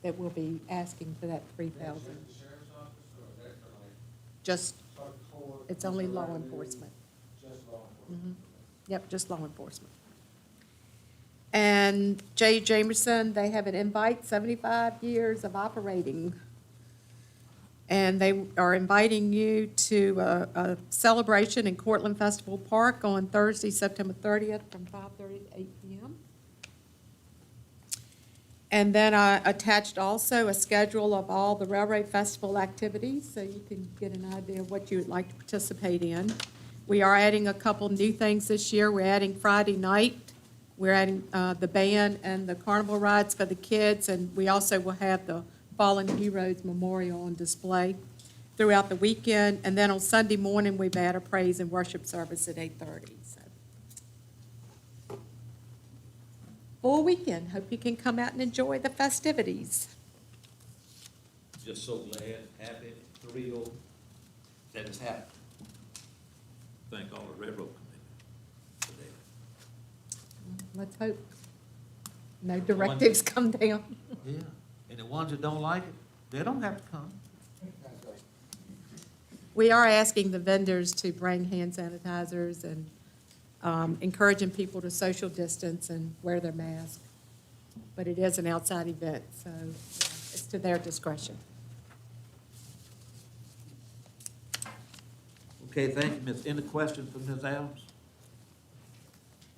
that will be asking for that $3,000. Just, it's only law enforcement. Just law enforcement. Yep, just law enforcement. And J. Jamerson, they have an invite, 75 years of operating. And they are inviting you to a celebration in Cortland Festival Park on Thursday, September 30th from 5:30 to 8 p.m. And then I attached also a schedule of all the Railroad Festival activities, so you can get an idea of what you would like to participate in. We are adding a couple new things this year. We're adding Friday night. We're adding the band and the carnival rides for the kids, and we also will have the Fallen Heroes Memorial on display throughout the weekend. And then on Sunday morning, we've had a praise and worship service at 8:30. So, full weekend. Hope you can come out and enjoy the festivities. Just so glad, happy, thrilled that it's happened. Thank all the railroad committee for that. Let's hope no directives come down. Yeah, and the ones that don't like it, they don't have to come. We are asking the vendors to bring hand sanitizers and encouraging people to social distance and wear their mask. But it is an outside event, so it's to their discretion. Okay, thank you, Ms. Any questions for Ms. Adams?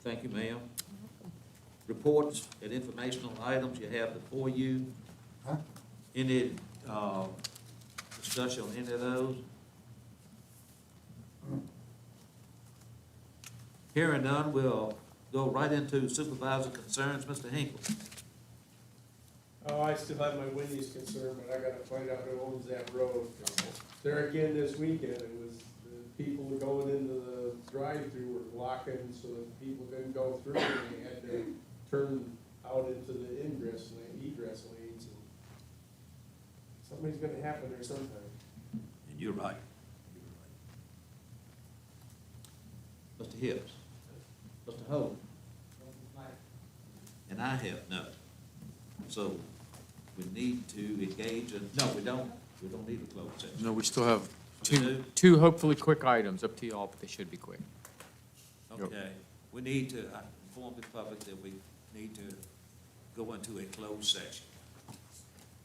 Thank you, ma'am. Reports and informational items you have before you. Any, Mr. discussion on any of those? Hearing none, we'll go right into supervisor concerns. Mr. Hinkle. Oh, I still have my Wendy's concern, but I gotta find out who owns that road. There again this weekend, it was the people going into the drive-through were blocking so that people couldn't go through, and they had to turn out into the egress lanes. And something's gonna happen there sometime. And you're right. Mr. Hibbs. Mr. Holden. And I have none. So we need to engage in, no, we don't need a closed session. No, we still have We do? two hopefully quick items, up to y'all, but they should be quick. Okay, we need to inform the public that we need to go into a closed session.